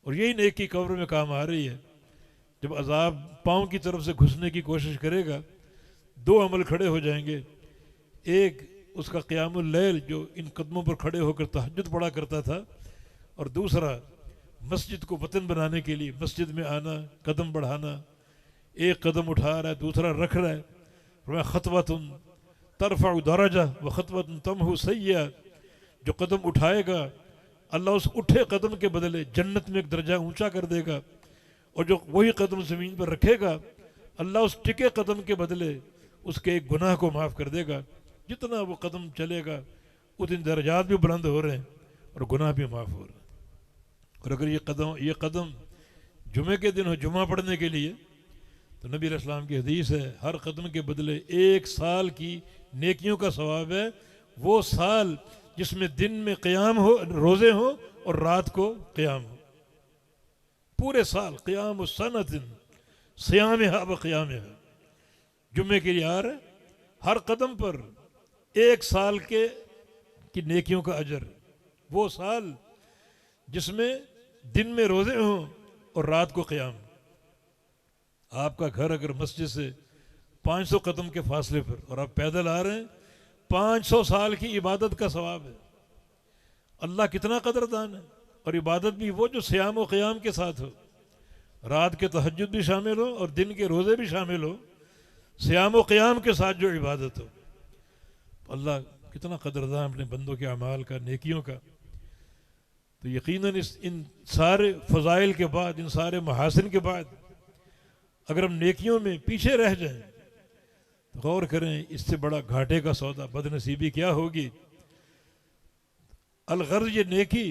اور یہی نیکی قبر میں کام آ رہی ہے. جب عذاب پاؤں کی طرف سے گھسنے کی کوشش کرے گا، 2 عمل کھڑے ہو جائیں گے. ایک اس کا قیام اللیل جو ان قدموں پر کھڑے ہو کر تہجد پڑھا کرتا تھا، اور دوسرا مسجد کو وطن بنانے کے لیے مسجد میں آنا، قدم بڑھانا. ایک قدم اٹھا رہا ہے، دوسرا رکھ رہا ہے. فرمایا خطوۃ ترفع درجہ و خطوۃ تمحو سیئہ، جو قدم اٹھائے گا اللہ اس اٹھے قدم کے بدلے جنت میں ایک درجہ اونچا کر دے گا، اور جو وہی قدم زمین پر رکھے گا اللہ اس ٹکے قدم کے بدلے اس کے ایک گناہ کو معاف کر دے گا. جتنا وہ قدم چلے گا اتنے درجات بھی بلند ہو رہے ہیں اور گناہ بھی معاف ہو رہے ہیں. اور اگر یہ قدم جمعے کے دن ہو، جمعہ پڑھنے کے لیے، تو نبی علیہ السلام کی حدیث ہے ہر قدم کے بدلے 1 سال کی نیکیوں کا ثواب ہے. وہ سال جس میں دن میں قیام ہو، روزے ہوں، اور رات کو قیام ہو. پورے سال قیام السنۃ صیامھا و قیامھا. جمعے کے لیے آ رہے، ہر قدم پر 1 سال کی نیکیوں کا اجر. وہ سال جس میں دن میں روزے ہوں اور رات کو قیام. آپ کا گھر اگر مسجد سے 500 قدم کے فاصلے پر اور آپ پیدل آ رہے ہیں، 500 سال کی عبادت کا ثواب ہے. اللہ کتنا قدردان ہے. اور عبادت بھی وہ جو صیام و قیام کے ساتھ ہو، رات کے تہجد بھی شامل ہو اور دن کے روزے بھی شامل ہو، صیام و قیام کے ساتھ جو عبادت ہو. اللہ کتنا قدردان اپنے بندوں کے اعمال کا، نیکیوں کا. تو یقیناً ان سارے فضائل کے بعد، ان سارے محاسن کے بعد اگر ہم نیکیوں میں پیچھے رہ جائیں تو غور کریں اس سے بڑا گھاٹے کا سودا، بد نصیبی کیا ہوگی۔ الغرض یہ نیکی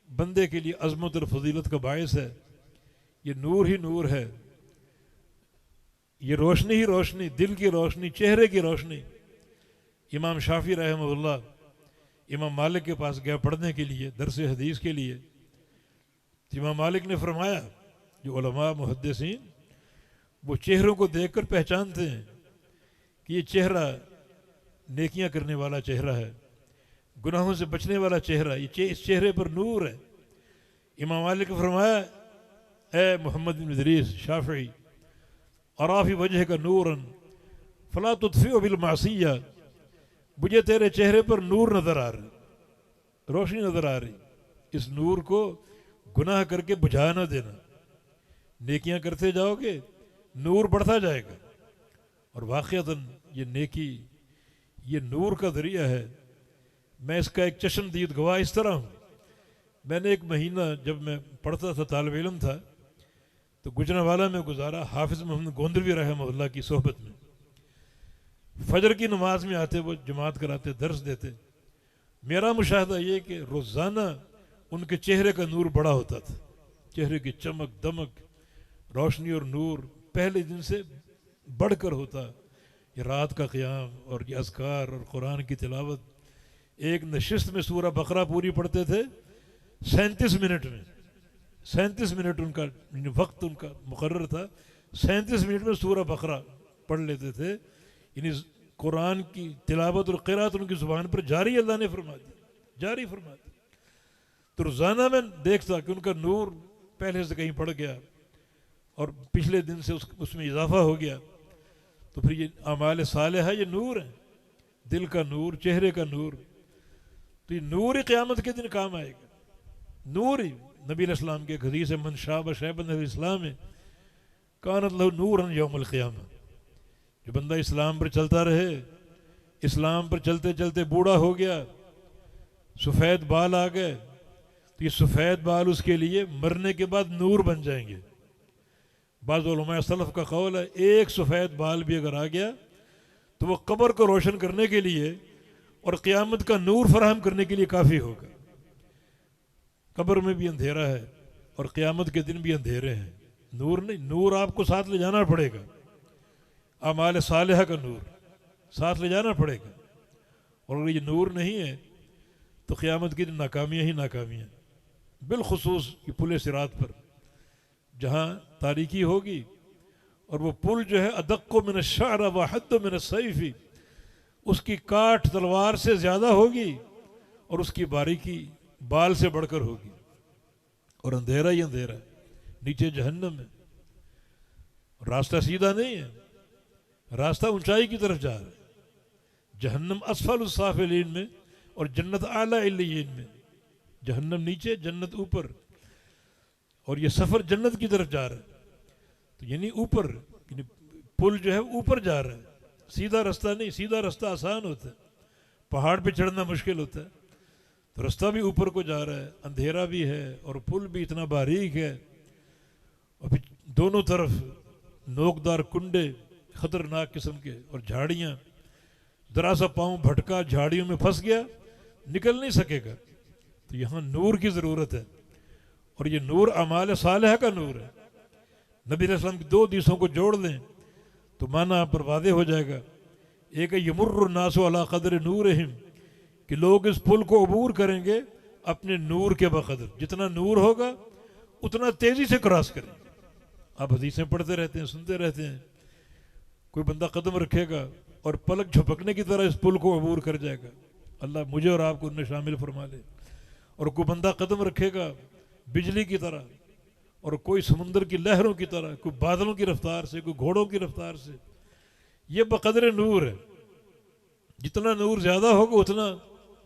بندے کے لیے عظمت اور فضیلت کا باعث ہے، یہ نور ہی نور ہے، یہ روشنی ہی روشنی، دل کی روشنی، چہرے کی روشنی۔ امام شافعی رحمہ اللہ امام مالک کے پاس گیا پڑھنے کے لیے، درس حدیث کے لیے۔ امام مالک نے فرمایا جو علماء محدثین وہ چہروں کو دیکھ کر پہچانتے ہیں کہ یہ چہرہ نیکیاں کرنے والا چہرہ ہے، گناہوں سے بچنے والا چہرہ، یہ اس چہرے پر نور ہے۔ امام مالک نے فرمایا اے محمد بن ادریس شافعی، ارا فی وجہ کا نوراً فلا تطفئ بالمعصیہ، مجھے تیرے چہرے پر نور نظر آ رہی، روشنی نظر آ رہی، اس نور کو گناہ کر کے بجھا نہ دینا، نیکیاں کرتے جاؤ گے نور بڑھتا جائے گا۔ اور واقعتاً یہ نیکی یہ نور کا ذریعہ ہے۔ میں اس کا ایک چشمدید گواہ اس طرح ہوں، میں نے ایک مہینہ جب میں پڑھتا تھا، طالب علم تھا، تو گجرانوالہ میں گزارا حافظ محمد گوندلوی رحمہ اللہ کی صحبت میں۔ فجر کی نماز میں آتے، وہ جماعت کراتے، درس دیتے۔ میرا مشاہدہ یہ کہ روزانہ ان کے چہرے کا نور بڑا ہوتا تھا، چہرے کی چمک دمک، روشنی اور نور پہلے دن سے بڑھ کر ہوتا۔ یہ رات کا قیام اور یہ اذکار اور قرآن کی تلاوت، ایک نشست میں سورہ بقرہ پوری پڑھتے تھے 37 منٹ میں، 37 منٹ ان کا وقت ان کا مقرر تھا، 37 منٹ میں سورہ بقرہ پڑھ لیتے تھے۔ یعنی قرآن کی تلاوت اور قرات ان کی زبان پر جاری اللہ نے فرما دی، جاری فرما دی۔ تو روزانہ میں دیکھتا کہ ان کا نور پہلے سے کہیں پڑ گیا اور پچھلے دن سے اس میں اضافہ ہو گیا۔ تو پھر یہ اعمال صالحہ یہ نور ہے، دل کا نور، چہرے کا نور۔ تو یہ نور ہی قیامت کے دن کام آئے گا، نور ہی۔ نبی علیہ السلام کے ایک حدیث ہے من شاب شیبا فی الاسلام ہے کانت لہ نورا یوم القیامہ، جو بندہ اسلام پر چلتا رہے، اسلام پر چلتے چلتے بوڑھا ہو گیا، سفید بال آ گئے، تو یہ سفید بال اس کے لیے مرنے کے بعد نور بن جائیں گے۔ بعض علماء سلف کا قول ہے ایک سفید بال بھی اگر آ گیا تو وہ قبر کو روشن کرنے کے لیے اور قیامت کا نور فراہم کرنے کے لیے کافی ہوگا۔ قبر میں بھی اندھیرا ہے اور قیامت کے دن بھی اندھیرے ہیں، نور نہیں، نور آپ کو ساتھ لے جانا پڑے گا، اعمال صالحہ کا نور ساتھ لے جانا پڑے گا۔ اور اگر یہ نور نہیں ہے تو قیامت کی دن ناکامیاں ہی ناکامیاں، بالخصوص یہ پل صراط پر جہاں تاریکی ہوگی، اور وہ پل جو ہے ادق من الشعر وحد من السیف، اس کی کاٹ تلوار سے زیادہ ہوگی اور اس کی باریکی بال سے بڑھ کر ہوگی، اور اندھیرا ہی اندھیرا ہے، نیچے جہنم ہے، راستہ سیدھا نہیں ہے، راستہ اونچائی کی طرف جا رہا ہے، جہنم اسفل السافلین میں اور جنت اعلی علیین میں، جہنم نیچے جنت اوپر، اور یہ سفر جنت کی طرف جا رہا ہے۔ تو یعنی اوپر، یعنی پل جو ہے اوپر جا رہا ہے، سیدھا رستہ نہیں، سیدھا رستہ آسان ہوتا ہے، پہاڑ پہ چڑھنا مشکل ہوتا ہے، تو رستہ بھی اوپر کو جا رہا ہے، اندھیرا بھی ہے اور پل بھی اتنا باریک ہے، اور پھر دونوں طرف نوکدار کنڈے خطرناک قسم کے اور جھاڑیاں، ذرا سا پاؤں بھٹکا جھاڑیوں میں پھنس گیا نکل نہیں سکے گا۔ تو یہاں نور کی ضرورت ہے، اور یہ نور اعمال صالحہ کا نور ہے۔ نبی علیہ السلام کی دو حدیثوں کو جوڑ لیں تو معنی آپ پر واضح ہو جائے گا۔ ایک ہے یمر الناس علی قدر نورہم، کہ لوگ اس پل کو عبور کریں گے اپنے نور کے بقدر، جتنا نور ہوگا اتنا تیزی سے کراس کریں گے۔ آپ حدیثیں پڑھتے رہتے ہیں، سنتے رہتے ہیں، کوئی بندہ قدم رکھے گا اور پلک جھپکنے کی طرح اس پل کو عبور کر جائے گا، اللہ مجھے اور آپ کو ان میں شامل فرما لے۔ اور کوئی بندہ قدم رکھے گا بجلی کی طرح، اور کوئی سمندر کی لہروں کی طرح، کوئی بادلوں کی رفتار سے، کوئی گھوڑوں کی رفتار سے۔ یہ بقدر نور ہے، جتنا نور زیادہ ہوگا اتنا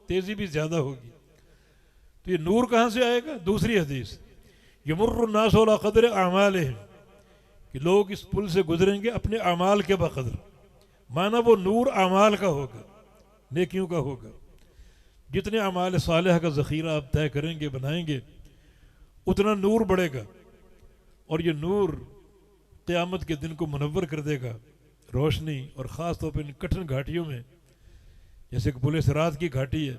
تیزی بھی زیادہ ہوگی۔ تو یہ نور کہاں سے آئے گا؟ دوسری حدیث یمر الناس علی قدر اعمالہم، کہ لوگ اس پل سے گزریں گے اپنے اعمال کے بقدر، مانا وہ نور اعمال کا ہوگا، نیکیوں کا ہوگا۔ جتنے اعمال صالحہ کا ذخیرہ آپ طے کریں گے، بنائیں گے، اتنا نور بڑھے گا، اور یہ نور قیامت کے دن کو منور کر دے گا، روشنی، اور خاص طور پہ ان کٹھن گھاٹیوں میں، جیسے کہ پل صراط کی گھاٹی ہے۔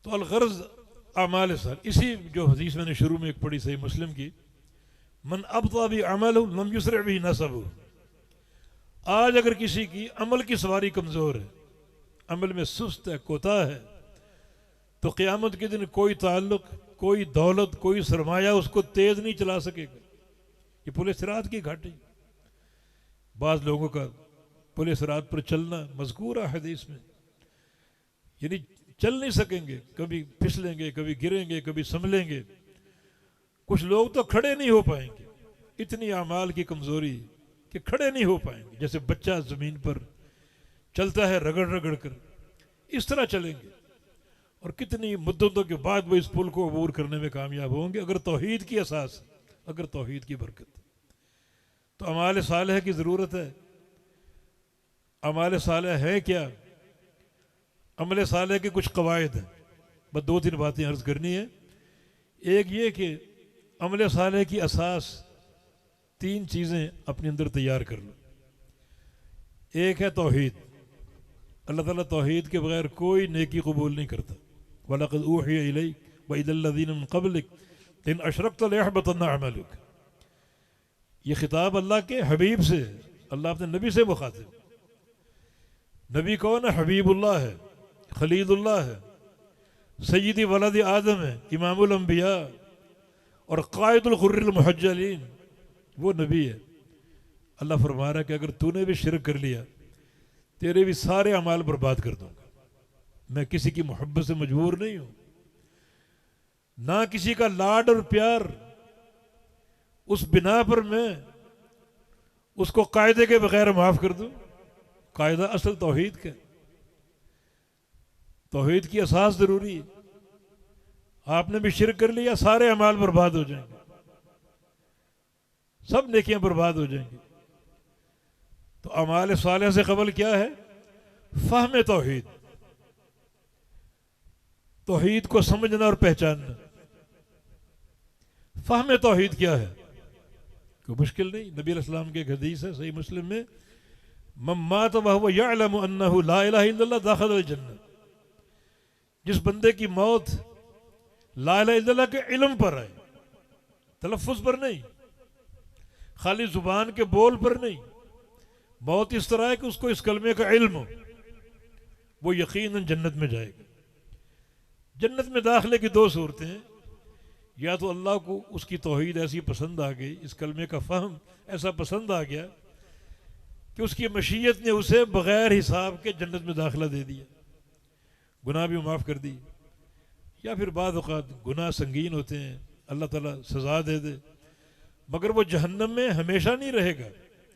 تو الغرض اعمال صالح، اسی جو حدیث میں نے شروع میں ایک پڑھی صحیح مسلم کی، من ابطأ بعمله لم يسرع به نسبه۔ آج اگر کسی کی عمل کی سواری کمزور ہے، عمل میں سست ہے، کوتاہ ہے، تو قیامت کے دن کوئی تعلق، کوئی دولت، کوئی سرمایہ اس کو تیز نہیں چلا سکے گا۔ یہ پل صراط کی گھاٹی، بعض لوگوں کا پل صراط پر چلنا مذکور ہے حدیث میں، یعنی چل نہیں سکیں گے، کبھی پھسلیں گے، کبھی گریں گے، کبھی سنبھلیں گے، کچھ لوگ تو کھڑے نہیں ہو پائیں گے، اتنی اعمال کی کمزوری کہ کھڑے نہیں ہو پائیں گے، جیسے بچہ زمین پر چلتا ہے رگڑ رگڑ کر، اس طرح چلیں گے، اور کتنی مدتوں کے بعد وہ اس پل کو عبور کرنے میں کامیاب ہوں گے، اگر توحید کی اساس، اگر توحید کی برکت۔ تو اعمال صالح کی ضرورت ہے۔ اعمال صالح ہے کیا؟ عمل صالح کے کچھ قواعد ہیں، بس 2-3 باتیں عرض کرنی ہے۔ ایک یہ کہ عمل صالح کی اساس 3 چیزیں اپنے اندر تیار کر لو۔ ایک ہے توحید، اللہ تعالیٰ توحید کے بغیر کوئی نیکی قبول نہیں کرتا۔ وَلَقَدْ أُوحِيَ إِلَيْكَ وَإِلَى الَّذِينَ مِن قَبْلِكَ لَئِنْ أَشْرَكْتَ لَيَحْبَطَنَّ عَمَلُكَ۔ یہ خطاب اللہ کے حبیب سے، اللہ اپنے نبی سے مخاطب۔ نبی کون ہے؟ حبیب اللہ ہے، خلیل اللہ ہے، سیدی ولد آدم ہے، امام الانبیاء اور قائد الغر المحجلین، وہ نبی ہے۔ اللہ فرما رہا ہے کہ اگر تو نے بھی شرک کر لیا، تیرے بھی سارے اعمال برباد کر دوں گا۔ میں کسی کی محبت سے مجبور نہیں ہوں، نہ کسی کا لاڈ اور پیار، اس بنا پر میں اس کو قاعدے کے بغیر معاف کر دوں۔ قاعدہ اصل توحید کا، توحید کی اساس ضروری ہے۔ آپ نے بھی شرک کر لیا، سارے اعمال برباد ہو جائیں گے، سب نیکیاں برباد ہو جائیں گی۔ تو اعمال صالح سے قبل کیا ہے؟ فہم توحید، توحید کو سمجھنا اور پہچاننا۔ فہم توحید کیا ہے؟ کوئی مشکل نہیں، نبی علیہ السلام کی ایک حدیث ہے صحیح مسلم میں، من مات وهو يعلم انه لا الہ الا اللہ دخل الجنہ۔ جس بندے کی موت لا الہ الا اللہ کے علم پر آئے، تلفظ پر نہیں، خالی زبان کے بول پر نہیں، موت اس طرح ہے کہ اس کو اس کلمے کا علم ہو، وہ یقیناً جنت میں جائے گا۔ جنت میں داخلے کی 2 صورتیں ہیں، یا تو اللہ کو اس کی توحید ایسی پسند آ گئی، اس کلمے کا فہم ایسا پسند آ گیا کہ اس کی مشیت نے اسے بغیر حساب کے جنت میں داخلہ دے دیا، گناہ بھی معاف کر دی، یا پھر بعض اوقات گناہ سنگین ہوتے ہیں، اللہ تعالیٰ سزا دے دے، مگر وہ جہنم میں ہمیشہ نہیں رہے گا،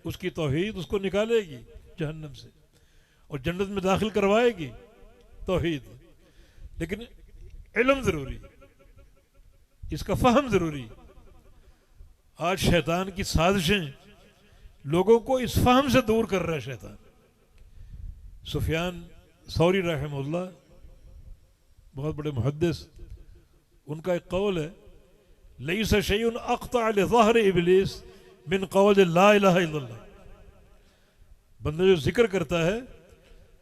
اس کی توحید اس کو نکالے گی جہنم سے اور جنت میں داخل کروائے گی، توحید۔ لیکن علم ضروری، اس کا فہم ضروری۔ آج شیطان کی سازشیں لوگوں کو اس فہم سے دور کر رہا ہے شیطان۔ سفیان ثوری رحمہ اللہ، بہت بڑے محدث، ان کا ایک قول ہے، لیس شیء اقطع لظہر ابلیس من قول لا الہ الا اللہ۔ بندہ جو ذکر کرتا ہے،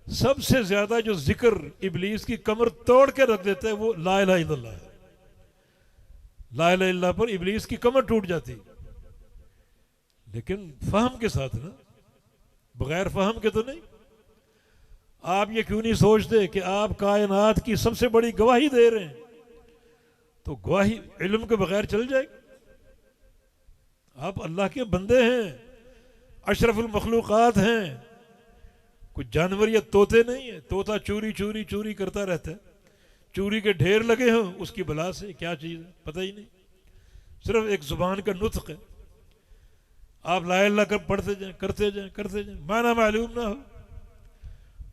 سب سے زیادہ جو ذکر ابلیس کی کمر توڑ کے رکھ دیتا ہے وہ لا الہ الا اللہ ہے۔ لا الہ الا اللہ پر ابلیس کی کمر ٹوٹ جاتی، لیکن فہم کے ساتھ نا، بغیر فہم کے تو نہیں۔ آپ یہ کیوں نہیں سوچتے کہ آپ کائنات کی سب سے بڑی گواہی دے رہے ہیں، تو گواہی علم کے بغیر چل جائے گی۔ آپ اللہ کے بندے ہیں، اشرف المخلوقات ہیں، کوئی جانور یا طوطے نہیں ہیں۔ طوطا چوری چوری چوری کرتا رہتا ہے، چوری کے ڈھیر لگے ہوں، اس کی بلا سے کیا چیز ہے پتہ ہی نہیں، صرف ایک زبان کا نطق ہے۔ آپ لا الہ کر پڑھتے جائیں، کرتے جائیں کرتے جائیں، معنی معلوم نہ ہو،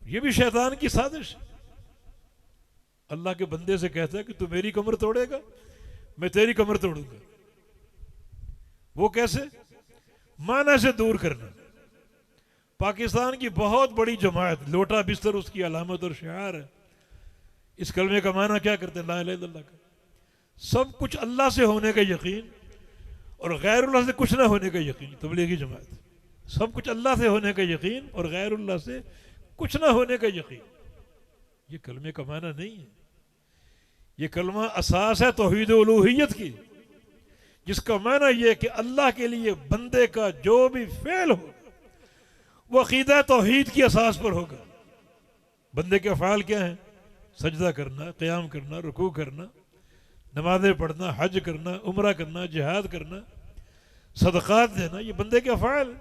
یہ بھی شیطان کی سازش۔ اللہ کے بندے سے کہتا ہے کہ تو میری کمر توڑے گا، میں تیری کمر توڑوں گا۔ وہ کیسے؟ معنی سے دور کرنا، پاکستان کی بہت بڑی جماعت، لوٹا بستر اس کی علامت اور شعار ہے. اس کلمے کا معنی کیا کرتے ہیں؟ لا الہ الا اللہ کا. سب کچھ اللہ سے ہونے کا یقین اور غیر اللہ سے کچھ نہ ہونے کا یقین. تبلیغی جماعت سب کچھ اللہ سے ہونے کا یقین اور غیر اللہ سے کچھ نہ ہونے کا یقین. یہ کلمے کا معنی نہیں ہے. یہ کلمہ اساس ہے توحید الوہیت کی، جس کا معنی یہ کہ اللہ کے لیے بندے کا جو بھی فعل ہو وہ عقیدہ توحید کی اساس پر ہوگا. بندے کے افعال کیا ہیں؟ سجدہ کرنا، قیام کرنا، رکوع کرنا، نمازیں پڑھنا، حج کرنا، عمرہ کرنا، جہاد کرنا، صدقات دینا. یہ بندے کے افعال.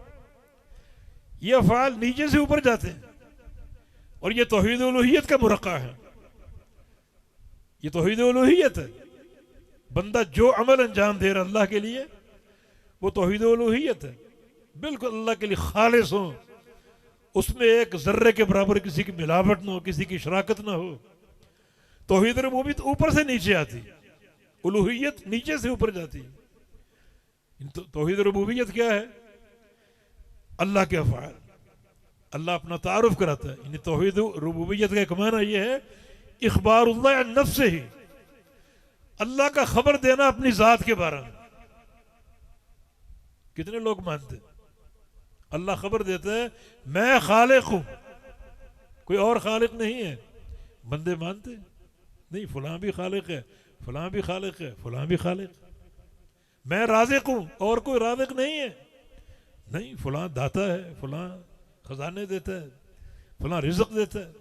یہ افعال نیچے سے اوپر جاتے ہیں اور یہ توحید الوہیت کا مرقع ہے. یہ توحید الوہیت ہے. بندہ جو عمل انجام دے رہا اللہ کے لیے وہ توحید الوہیت ہے. بالکل اللہ کے لیے خالص ہو، اس میں ایک ذرے کے برابر کسی کی ملاوٹ نہ ہو، کسی کی شراکت نہ ہو. توحید ربوبیت اوپر سے نیچے آتی، الوہیت نیچے سے اوپر جاتی. توحید ربوبیت کیا ہے؟ اللہ کے افعال. اللہ اپنا تعارف کراتا ہے. یعنی توحید ربوبیت کا ایک معنی یہ ہے اخبار اللہ عن نفسہ ہی، اللہ کا خبر دینا اپنی ذات کے بارے میں. کتنے لوگ مانتے ہیں اللہ خبر دیتا ہے میں خالق ہوں، کوئی اور خالق نہیں ہے. بندے مانتے نہیں، فلاں بھی خالق ہے، فلاں بھی خالق ہے، فلاں بھی خالق. میں رازق ہوں اور کوئی رازق نہیں ہے. نہیں، فلاں داتا ہے، فلاں خزانے دیتا ہے، فلاں رزق دیتا ہے.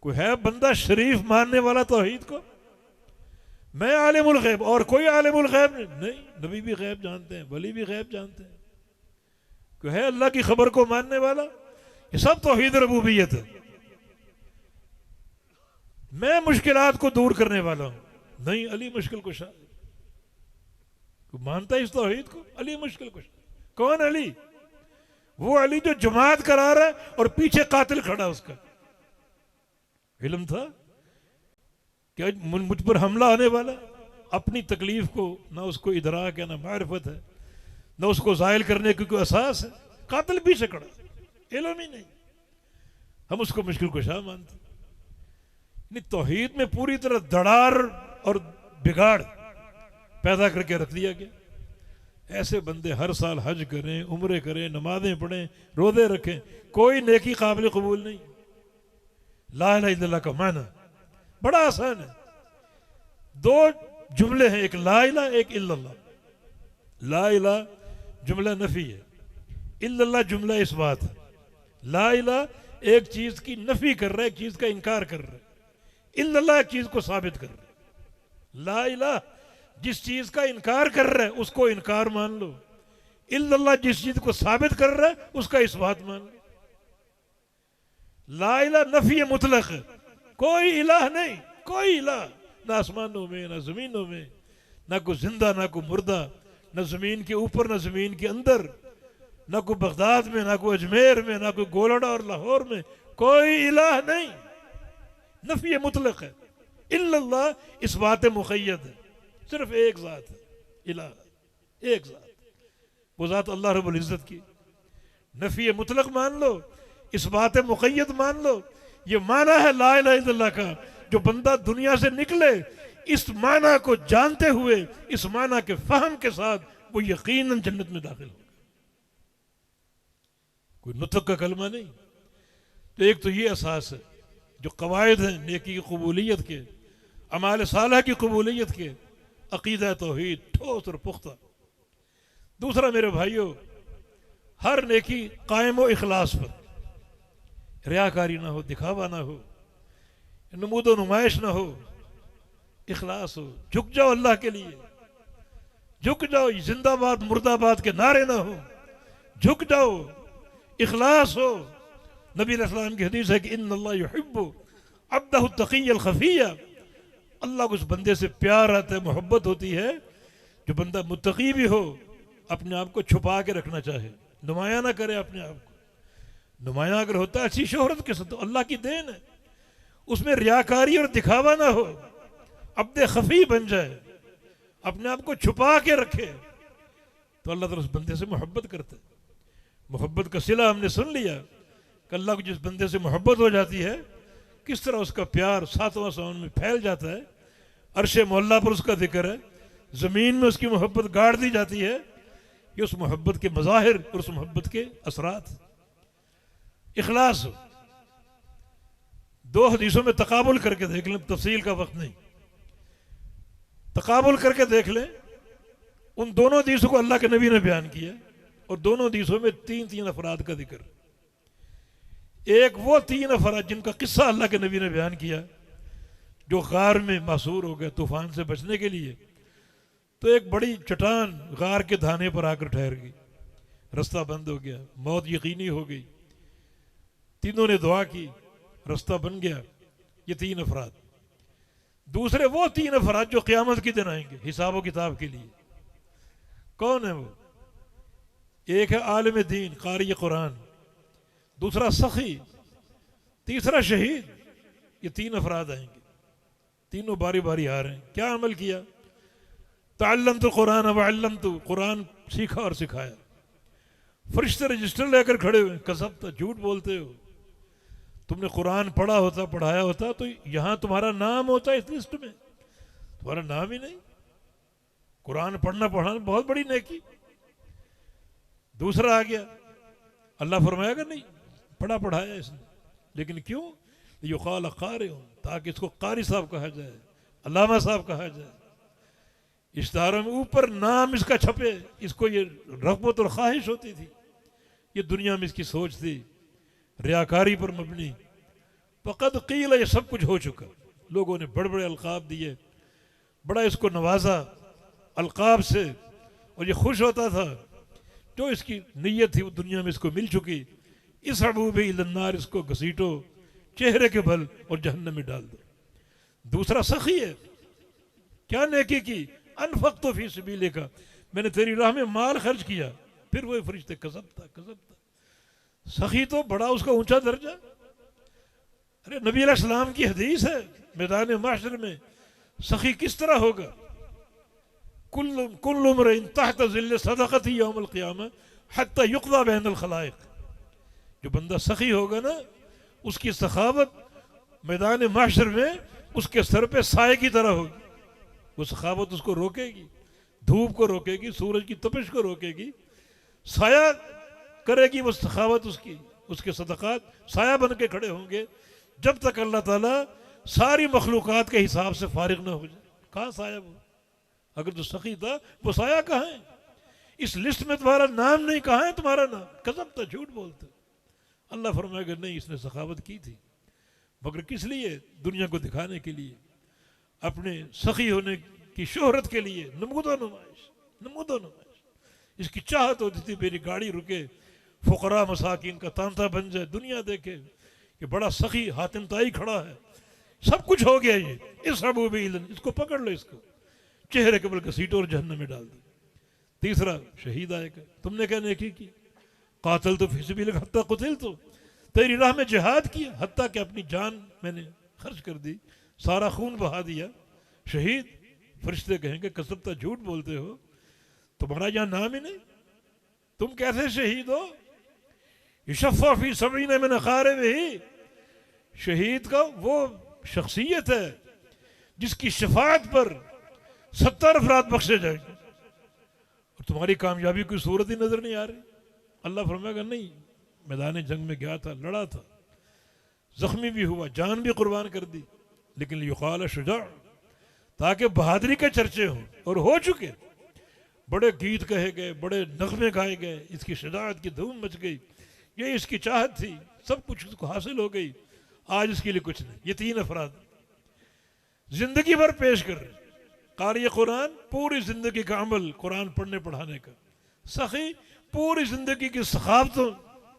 کوئی ہے بندہ شریف ماننے والا توحید کو؟ میں عالم الغیب اور کوئی عالم الغیب نہیں. نبی بھی غیب جانتے ہیں، ولی بھی غیب جانتے ہیں. کوئی ہے اللہ کی خبر کو ماننے والا؟ یہ سب توحید ربوبیت ہے. میں مشکلات کو دور کرنے والا ہوں. نہیں، علی مشکل کشا. کوئی مانتا ہے اس توحید کو؟ علی مشکل کشا. کون علی؟ وہ علی جو جماعت کرا رہا ہے اور پیچھے قاتل کھڑا. اس کا علم تھا کہ مجھ پر حملہ آنے والا. اپنی تکلیف کو نہ اس کو ادراک ہے، نہ معرفت ہے، نہ اس کو زائل کرنے کی کوئی اساس ہے. قاتل پیچھے کھڑا، علم ہی نہیں. ہم اس کو مشکل کشا مانتے. یعنی توحید میں پوری طرح دڑار اور بگاڑ پیدا کر کے رکھ دیا گیا. ایسے بندے ہر سال حج کریں، عمرے کریں، نمازیں پڑھیں، روزے رکھیں، کوئی نیکی قابل قبول نہیں. لا الہ الا اللہ کا معنی بڑا آسان ہے. دو جملے ہیں، ایک لا الہ، ایک الا اللہ. لا الہ جملہ نفی ہے، الا اللہ جملہ اثبات ہے. لا الہ ایک چیز کی نفی کر رہا ہے، ایک چیز کا انکار کر رہا ہے. الا اللہ ایک چیز کو ثابت کر رہا ہے. لا الہ جس چیز کا انکار کر رہا ہے اس کو انکار مان لو. الا اللہ جس چیز کو ثابت کر رہا ہے اس کا اثبات مان لو. لا الہ نفی مطلق ہے. کوئی الہ نہیں، کوئی الہ نہ آسمانوں میں، نہ زمینوں میں، نہ کوئی زندہ، نہ کوئی مردہ، نہ زمین کے اوپر، نہ زمین کے اندر، نہ کوئی بغداد میں، نہ کوئی اجمیر میں، نہ کوئی گولڑا اور لاہور میں. کوئی الہ نہیں، نفی مطلق ہے. الا اللہ اس بات مقید ہے. صرف ایک ذات ہے الہ، ایک ذات، وہ ذات اللہ رب العزت کی. نفی مطلق مان لو، اس بات مقید مان لو. یہ معنی ہے لا الہ الا اللہ کا. جو بندہ دنیا سے نکلے اس معنی کو جانتے ہوئے، اس معنی کے فہم کے ساتھ، وہ یقیناً جنت میں داخل ہوگا. کوئی نطق کا کلمہ نہیں. تو ایک تو یہ اساس ہے جو قواعد ہیں نیکی کی قبولیت کے، اعمال صالحہ کی قبولیت کے، عقیدہ توحید ٹھوس اور پختہ. دوسرا میرے بھائیوں، ہر نیکی قائم و اخلاص پر، ریاکاری نہ ہو، دکھاوا نہ ہو، نمود و نمائش نہ ہو، اخلاص ہو. جھک جاؤ اللہ کے لیے، جھک جاؤ. زندہ باد مردہ آباد کے نعرے نہ ہو، جھک جاؤ، اخلاص ہو. نبی علیہ السلام کی حدیث ہے کہ ان اللہ یحب عبدہ التقی الخفی. اللہ کو اس بندے سے پیار آتا ہے، محبت ہوتی ہے جو بندہ متقی بھی ہو، اپنے آپ کو چھپا کے رکھنا چاہے، نمایاں نہ کرے اپنے آپ کو. نمایاں اگر ہوتا ہے اچھی شہرت کے ساتھ تو اللہ کی دین ہے. اس میں ریاکاری اور دکھاوا نہ ہو، عبد خفی بن جائے، اپنے آپ کو چھپا کے رکھے، تو اللہ تعالیٰ اس بندے سے محبت کرتا ہے. محبت کا صلہ ہم نے سن لیا کہ اللہ کو جس بندے سے محبت ہو جاتی ہے کس طرح اس کا پیار ساتواں آسمان میں پھیل جاتا ہے، عرش معلیٰ پر اس کا ذکر ہے، زمین میں اس کی محبت گاڑ دی جاتی ہے. یہ اس محبت کے مظاہر اور اس محبت کے اثرات. اخلاص. دو حدیثوں میں تقابل کر کے دیکھ لیں، تفصیل کا وقت نہیں، تقابل کر کے دیکھ لیں. ان دونوں حدیثوں کو اللہ کے نبی نے بیان کیا اور دونوں حدیثوں میں تین افراد کا ذکر. ایک وہ 3 افراد جن کا قصہ اللہ کے نبی نے بیان کیا جو غار میں محصور ہو گئے طوفان سے بچنے کے لیے. تو ایک بڑی چٹان غار کے دھانے پر آ کر ٹھہر گئی، رستہ بند ہو گیا، موت یقینی ہو گئی. تینوں نے دعا کی، رستہ بن گیا. یہ 3 افراد. دوسرے وہ 3 افراد جو قیامت کے دن آئیں گے حساب و کتاب کے لیے. کون ہے وہ؟ ایک ہے عالم دین قاری قرآن، دوسرا سخی، تیسرا شہید. یہ 3 افراد آئیں گے، تینوں باری باری آ رہے ہیں. کیا عمل کیا؟ تعلمت قرآن وعلمت، قرآن سیکھا اور سکھایا. فرشتے رجسٹر لے کر کھڑے ہوئے، کذبت، جھوٹ بولتے ہو. تم نے قرآن پڑھا ہوتا، پڑھایا ہوتا تو یہاں تمہارا نام ہوتا اس لسٹ میں، تمہارا نام ہی نہیں. قرآن پڑھنا پڑھانا بہت بڑی نیکی. دوسرا آ گیا، اللہ فرمایا گا نہیں پڑھا پڑھایا اس نے، لیکن کیوں؟ یقال قارئ، تاکہ اس کو قاری صاحب کہا جائے، علامہ صاحب کہا جائے. اشتہاروں میں اوپر نام اس کا چھپے. اس کو یہ رغبت اور خواہش ہوتی تھی، یہ دنیا میں اس کی سوچ تھی، ریاکاری پر مبنی. فقد قیل، یہ سب کچھ ہو چکا. لوگوں نے بڑے بڑے القاب دیے، بڑا اس کو نوازا القاب سے، اور یہ خوش ہوتا تھا. جو اس کی نیت تھی وہ دنیا میں اس کو مل چکی. اس حبوب الی النار، اس کو گھسیٹو چہرے کے بل اور جہنم میں ڈال دو. دوسرا سخی ہے. کیا نیکی کی؟ انفقت فی سبیلک، میں نے تیری راہ میں مال خرچ کیا. پھر وہ فرشتے کذبتا. سخی تو بڑا اس کا اونچا درجہ. ارے نبی علیہ السلام کی حدیث ہے میدان محشر میں سخی کس طرح ہوگا. کل امرئ تحت ظل صدقتی یوم القیامہ حتی یقضی بین الخلائق. جو بندہ سخی ہوگا نا، اس کی سخاوت میدان محشر میں اس کے سر پہ سائے کی طرح ہوگی. وہ سخاوت اس کو روکے گی، دھوپ کو روکے گی، سورج کی تپش کو روکے گی. سایہ کرے گی وہ سخاوت اس کے صدقات سایہ بن کے کھڑے ہوں گے جب تک اللہ تعالیٰ ساری مخلوقات کے حساب سے فارغ نہ ہو جائے. کہاں سایہ وہ؟ اگر تو سخی تھا وہ سایہ کہاں ہے؟ اس لسٹ میں تمہارا نام نہیں. کہاں ہے تمہارا نام؟ کذبتا، جھوٹ بولتے. اللہ فرمائے گا نہیں، اس نے سخاوت کی تھی، مگر کس لیے؟ دنیا کو دکھانے کے لیے، اپنے سخی ہونے کی شہرت کے لیے. نمود و نمائش. اس کی چاہت ہوتی تھی میری گاڑی رکے، فقراء مساکین کا تانتا بن جائے، دنیا دیکھے کہ بڑا سخی حاتم طائی کھڑا ہے. سب کچھ ہو گیا. یہ اس حبوب الی، اس کو پکڑ لو، اس کو چہرے کے بل گھسیٹو اور جہنم میں ڈال دو. تیسرا شہید آئے گا. تم نے کیا نیکی کی؟ قاتلت فی سبیلک حتی قتلت، تیری راہ میں جہاد کیا حتیٰ کہ اپنی جان میں نے خرچ کر دی، سارا خون بہا دیا. شہید. فرشتے کہیں گے کذبتا، جھوٹ بولتے ہو، تمہارا یہاں نام ہی نہیں، تم کیسے شہید ہو؟ یشفع فی 70 من اقاربہ. شہید کا وہ شخصیت ہے جس کی شفاعت پر 70 افراد بخشے جائیں گے، اور تمہاری کامیابی کی صورت ہی نظر نہیں آ رہی. اللہ فرمائے گا نہیں، میدان جنگ میں گیا تھا، لڑا تھا، زخمی بھی ہوا، جان بھی قربان کر دی، لیکن یقال شجاع، تاکہ بہادری کے چرچے ہوں. اور ہو چکے. بڑے گیت کہے گئے، بڑے نغمے گائے گئے، اس کی شجاعت کی دھوم مچ گئی. یہ اس کی چاہت تھی، سب کچھ اس کو حاصل ہو گئی. آج اس کے لیے کچھ نہیں. یہ 3 افراد زندگی بھر پیش کر رہے. قاری قرآن پوری زندگی کا عمل قرآن پڑھنے پڑھانے کا. سخی پوری زندگی کی سخاوتوں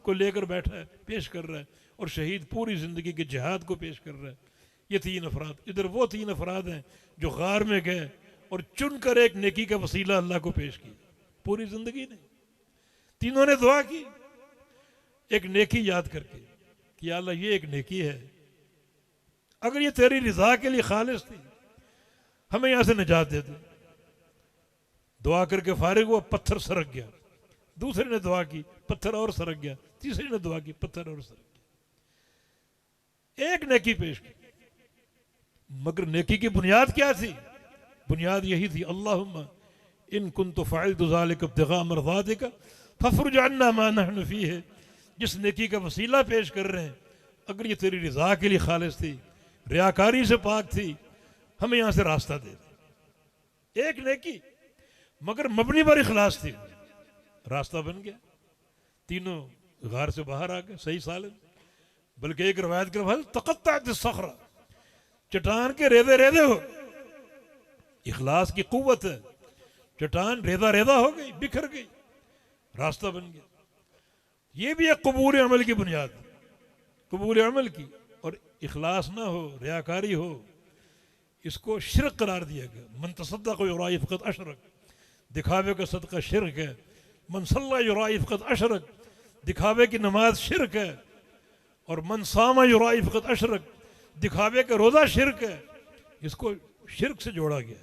کو لے کر بیٹھا ہے، پیش کر رہا ہے. اور شہید پوری زندگی کے جہاد کو پیش کر رہا ہے. یہ 3 افراد. ادھر وہ 3 افراد ہیں جو غار میں گئے اور چن کر ایک نیکی کا وسیلہ اللہ کو پیش کیا. پوری زندگی نہیں. تینوں نے دعا کی ایک نیکی یاد کر کے کہ یا اللہ یہ ایک نیکی ہے، اگر یہ تیری رضا کے لیے خالص تھی ہمیں یہاں سے نجات دے دے. دعا کر کے فارغ ہوا، پتھر سرک گیا، دوسرے نے دعا کی پتھر اور سرک گیا، تیسرے نے دعا کی پتھر اور سرک گیا، ایک نیکی پیش کی، مگر نیکی کی بنیاد کیا تھی؟ بنیاد یہی تھی اللہم ان کنت فعلت ذلک ابتغاء مرضاتک فافرج عنا ما نحن فیہ. جس نیکی کا وسیلہ پیش کر رہے ہیں اگر یہ تیری رضا کے لیے خالص تھی، ریاکاری سے پاک تھی، ہمیں یہاں سے راستہ دے دے. ایک نیکی مگر مبنی پر اخلاص تھی، راستہ بن گیا، تینوں غار سے باہر آ گئے صحیح سالم. بلکہ ایک روایت کے بعد تقطعت الصخرہ، چٹان کے ریدے ریدے ہو. اخلاص کی قوت ہے، چٹان ریدہ ریدہ ہو گئی، بکھر گئی، راستہ بن گیا. یہ بھی ایک قبول عمل کی بنیاد ہے، قبول عمل کی. اور اخلاص نہ ہو، ریاکاری ہو، اس کو شرک قرار دیا گیا. من تصدق یرائی فقط اشرک، دکھاوے کا صدقہ شرک ہے. من صلی یرائی فقط اشرک، دکھاوے کی نماز شرک ہے. اور من صام یرائی فقط اشرک، دکھاوے کا روزہ شرک ہے. اس کو شرک سے جوڑا گیا،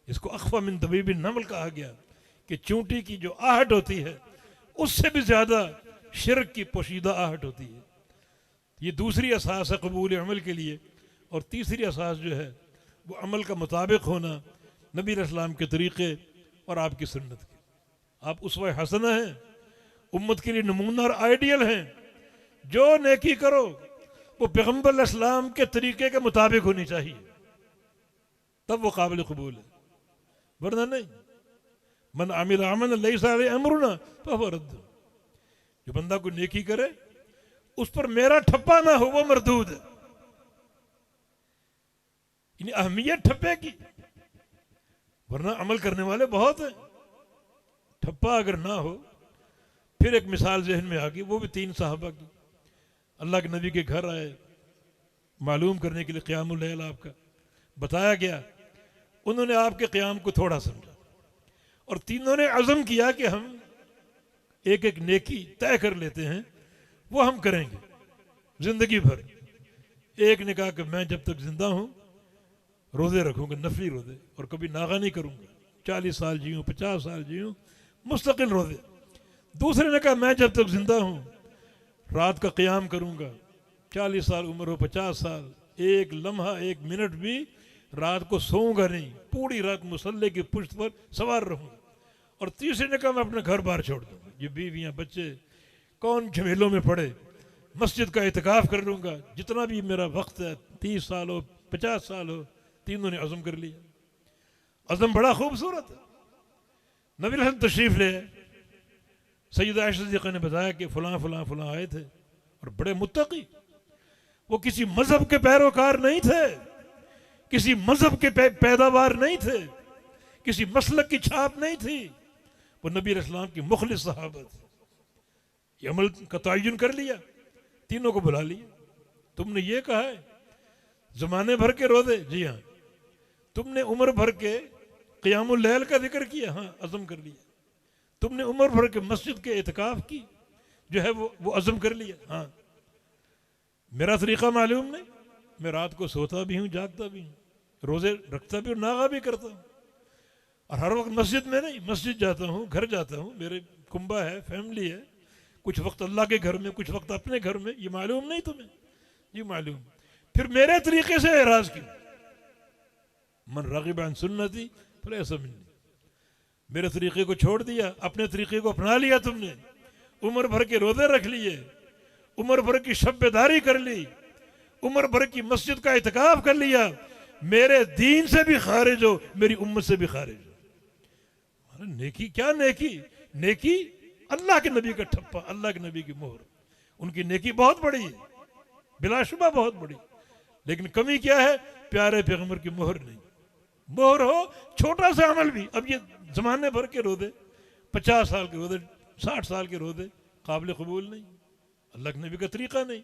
اس کو اخفى من دبیب النمل کہا گیا کہ چونٹی کی جو آہٹ ہوتی ہے اس سے بھی زیادہ شرک کی پوشیدہ آہٹ ہوتی ہے. یہ دوسری اساس ہے قبول عمل کے لیے. اور تیسری اساس جو ہے وہ عمل کا مطابق ہونا نبی علیہ السلام کے طریقے اور آپ کی سنت کے. آپ اسوہ حسنہ ہیں، امت کے لیے نمونہ اور آئیڈیل ہیں. جو نیکی کرو وہ پیغمبر علیہ السلام کے طریقے کے مطابق ہونی چاہیے، تب وہ قابل قبول ہے، ورنہ نہیں. من عمل عملا لیس علیہ امرنا فہو رد. جو بندہ کوئی نیکی کرے اس پر میرا ٹھپا نہ ہو وہ مردود ہے. یعنی اہمیت ٹھپے کی، ورنہ عمل کرنے والے بہت ہیں. ٹھپا اگر نہ ہو. پھر ایک مثال ذہن میں آ گئی، وہ بھی 3 صحابہ کی. اللہ کے نبی کے گھر آئے معلوم کرنے کے لیے قیام اللیل آپ کا بتایا گیا. انہوں نے آپ کے قیام کو تھوڑا سمجھا اور تینوں نے عزم کیا کہ ہم ایک ایک نیکی طے کر لیتے ہیں، وہ ہم کریں گے زندگی بھر. ایک نے کہا کہ میں جب تک زندہ ہوں روزے رکھوں گا، نفلی روزے، اور کبھی ناغہ نہیں کروں گا. 40 سال جیوں، 50 سال جیوں، مستقل روزے. دوسرے نے کہا میں جب تک زندہ ہوں رات کا قیام کروں گا، 40 سال عمر ہو، 50 سال، ایک لمحہ ایک منٹ بھی رات کو سوؤں گا نہیں، پوری رات مصلی کی پشت پر سوار رہوں گا. اور تیسرے نے کہا میں اپنا گھر بار چھوڑ دوں گا، یہ بیویاں بچے کون جھمیلوں میں پڑے، مسجد کا اعتکاف کر لوں گا، جتنا بھی میرا وقت ہے، 30 سال ہو، 50 سال ہو. تینوں نے عزم کر لیا. عزم بڑا خوبصورت ہے. نبی علیہ السلام تشریف لے، سیدہ عائشہ صدیقہ نے بتایا کہ فلاں فلاں فلاں آئے تھے اور بڑے متقی. وہ کسی مذہب کے پیروکار نہیں تھے، کسی مذہب کے پیداوار نہیں تھے، کسی مسلک کی چھاپ نہیں تھی. وہ نبی علیہ السلام کی مخلص صحابہ تھے. یہ عمل کا تعین کر لیا، تینوں کو بلا لیا. تم نے یہ کہا ہے زمانے بھر کے روزے؟ جی ہاں. تم نے عمر بھر کے قیام اللیل کا ذکر کیا؟ ہاں عزم کر لیا. تم نے عمر بھر کے مسجد کے اعتکاف کی جو ہے وہ عزم کر لیا؟ ہاں. میرا طریقہ معلوم نہیں، میں رات کو سوتا بھی ہوں، جاگتا بھی ہوں، روزے رکھتا بھی ہوں، ناغہ بھی کرتا ہوں. اور ہر وقت مسجد میں نہیں، مسجد جاتا ہوں، گھر جاتا ہوں، میرے کنبہ ہے، فیملی ہے، کچھ وقت اللہ کے گھر میں، کچھ وقت اپنے گھر میں. یہ معلوم نہیں تمہیں؟ یہ معلوم. پھر میرے طریقے سے اعراض کیوں؟ من رغب عن سنتی فلیس منی. میرے طریقے کو چھوڑ دیا، اپنے طریقے کو اپنا لیا تم نے. عمر بھر کے روزے رکھ لیے، عمر بھر کی شب بیداری کر لی، عمر بھر کی مسجد کا اعتکاف کر لیا. میرے دین سے بھی خارج ہو، میری امت سے بھی خارج ہو. نیکی کیا نیکی؟ نیکی اللہ کے نبی کا ٹھپا، اللہ کے نبی کی مہر. ان کی نیکی بہت بڑی ہے، بلا شبہ بہت بڑی. لیکن کمی کیا ہے؟ پیارے پیغمبر کی مہر نہیں. مہر ہو چھوٹا سا عمل بھی. اب یہ زمانے بھر کے روزے، 50 سال کے روزے، 60 سال کے روزے قابل قبول نہیں، اللہ کے نبی کا طریقہ نہیں.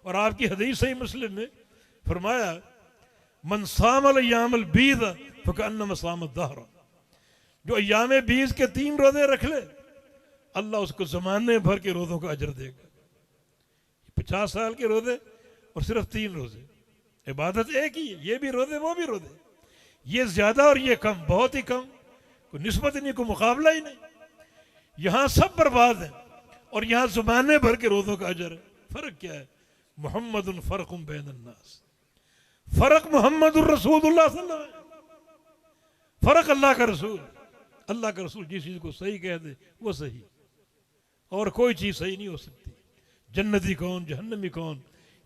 اور آپ کی حدیث صحیح مسلم میں فرمایا من صام الایام البیض فکأنما صام الدہر. جو ایام بیض کے 3 روزے رکھ لے اللہ اس کو زمانے بھر کے روزوں کا اجر دے گا. 50 سال کے روزے اور صرف 3 روزے، عبادت ایک ہی ہے. یہ بھی روزے وہ بھی روزے. یہ زیادہ اور یہ کم، بہت ہی کم، کوئی نسبت نہیں، کوئی مقابلہ ہی نہیں. یہاں سب برباد ہیں اور یہاں زمانے بھر کے روزوں کا اجر ہے. فرق کیا ہے؟ محمد فرق بین الناس، فرق محمد الرسول اللہ صلی اللہ علیہ وسلم، فرق اللہ کا رسول. اللہ کا رسول جس چیز کو صحیح کہہ دے وہ صحیح، اور کوئی چیز صحیح نہیں ہو سکتی. جنتی کون، جہنمی کون،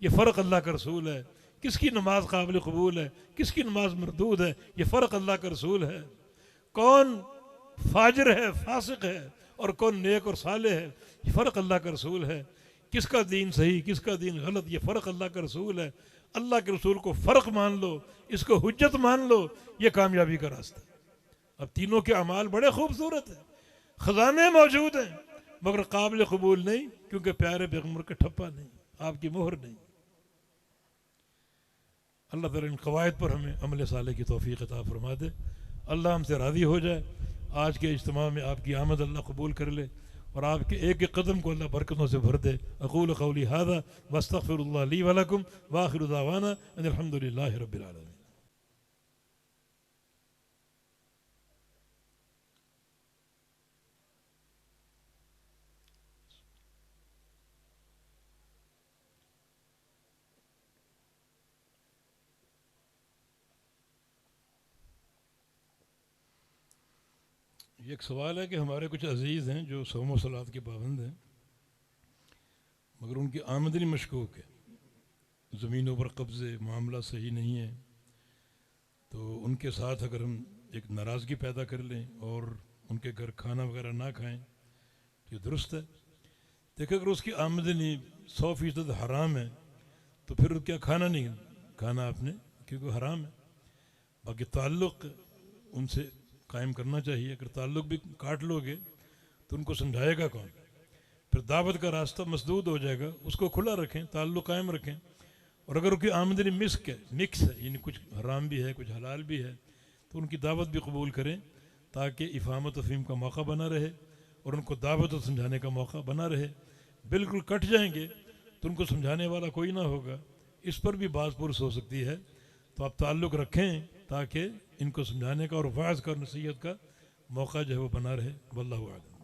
یہ فرق اللہ کا رسول ہے. کس کی نماز قابل قبول ہے، کس کی نماز مردود ہے، یہ فرق اللہ کا رسول ہے. کون فاجر ہے، فاسق ہے، اور کون نیک اور صالح ہے، یہ فرق اللہ کا رسول ہے. کس کا دین صحیح، کس کا دین غلط، یہ فرق اللہ کا رسول ہے. اللہ کے رسول کو فرق مان لو، اس کو حجت مان لو، یہ کامیابی کا راستہ. اب تینوں کے اعمال بڑے خوبصورت ہیں، خزانے موجود ہیں، مگر قابل قبول نہیں، کیونکہ پیارے پیغمبر کا ٹھپا نہیں، آپ کی مہر نہیں. اللہ تعالیٰ ان قواعد پر ہمیں عمل صالح کی توفیق عطا فرما دے. اللہ ہم سے راضی ہو جائے. آج کے اجتماع میں آپ کی آمد اللہ قبول کر لے، اور آپ کے ایک ایک قدم کو اللہ برکتوں سے بھر دے. اقول قولی ھذا واستغفر اللہ لی ولکم وآخر دعوانا ان الحمد للہ رب العالمین. یہ ایک سوال ہے کہ ہمارے کچھ عزیز ہیں جو صوم و صلات کے پابند ہیں، مگر ان کی آمدنی مشکوک ہے، زمینوں پر قبضے، معاملہ صحیح نہیں ہے. تو ان کے ساتھ اگر ہم ایک ناراضگی پیدا کر لیں اور ان کے گھر کھانا وغیرہ نہ کھائیں تو یہ درست ہے. دیکھیں اگر اس کی آمدنی 100% حرام ہے تو پھر کیا کھانا نہیں کھانا آپ نے، کیونکہ حرام ہے. باقی تعلق ان سے قائم کرنا چاہیے. اگر تعلق بھی کاٹ لو گے تو ان کو سمجھائے گا کون؟ پھر دعوت کا راستہ مسدود ہو جائے گا. اس کو کھلا رکھیں، تعلق قائم رکھیں. اور اگر ان کی آمدنی مکس ہے، یعنی کچھ حرام بھی ہے کچھ حلال بھی ہے، تو ان کی دعوت بھی قبول کریں تاکہ افہام و تفہیم کا موقع بنا رہے اور ان کو دعوت و سمجھانے کا موقع بنا رہے. بالکل کٹ جائیں گے تو ان کو سمجھانے والا کوئی نہ ہوگا، اس پر بھی باز پرس ہو سکتی ہے. تو آپ تعلق رکھیں تاکہ ان کو سمجھانے کا اور واعظ کا، نصیحت کا موقع جو ہے وہ بنا رہے. واللہ اعلم.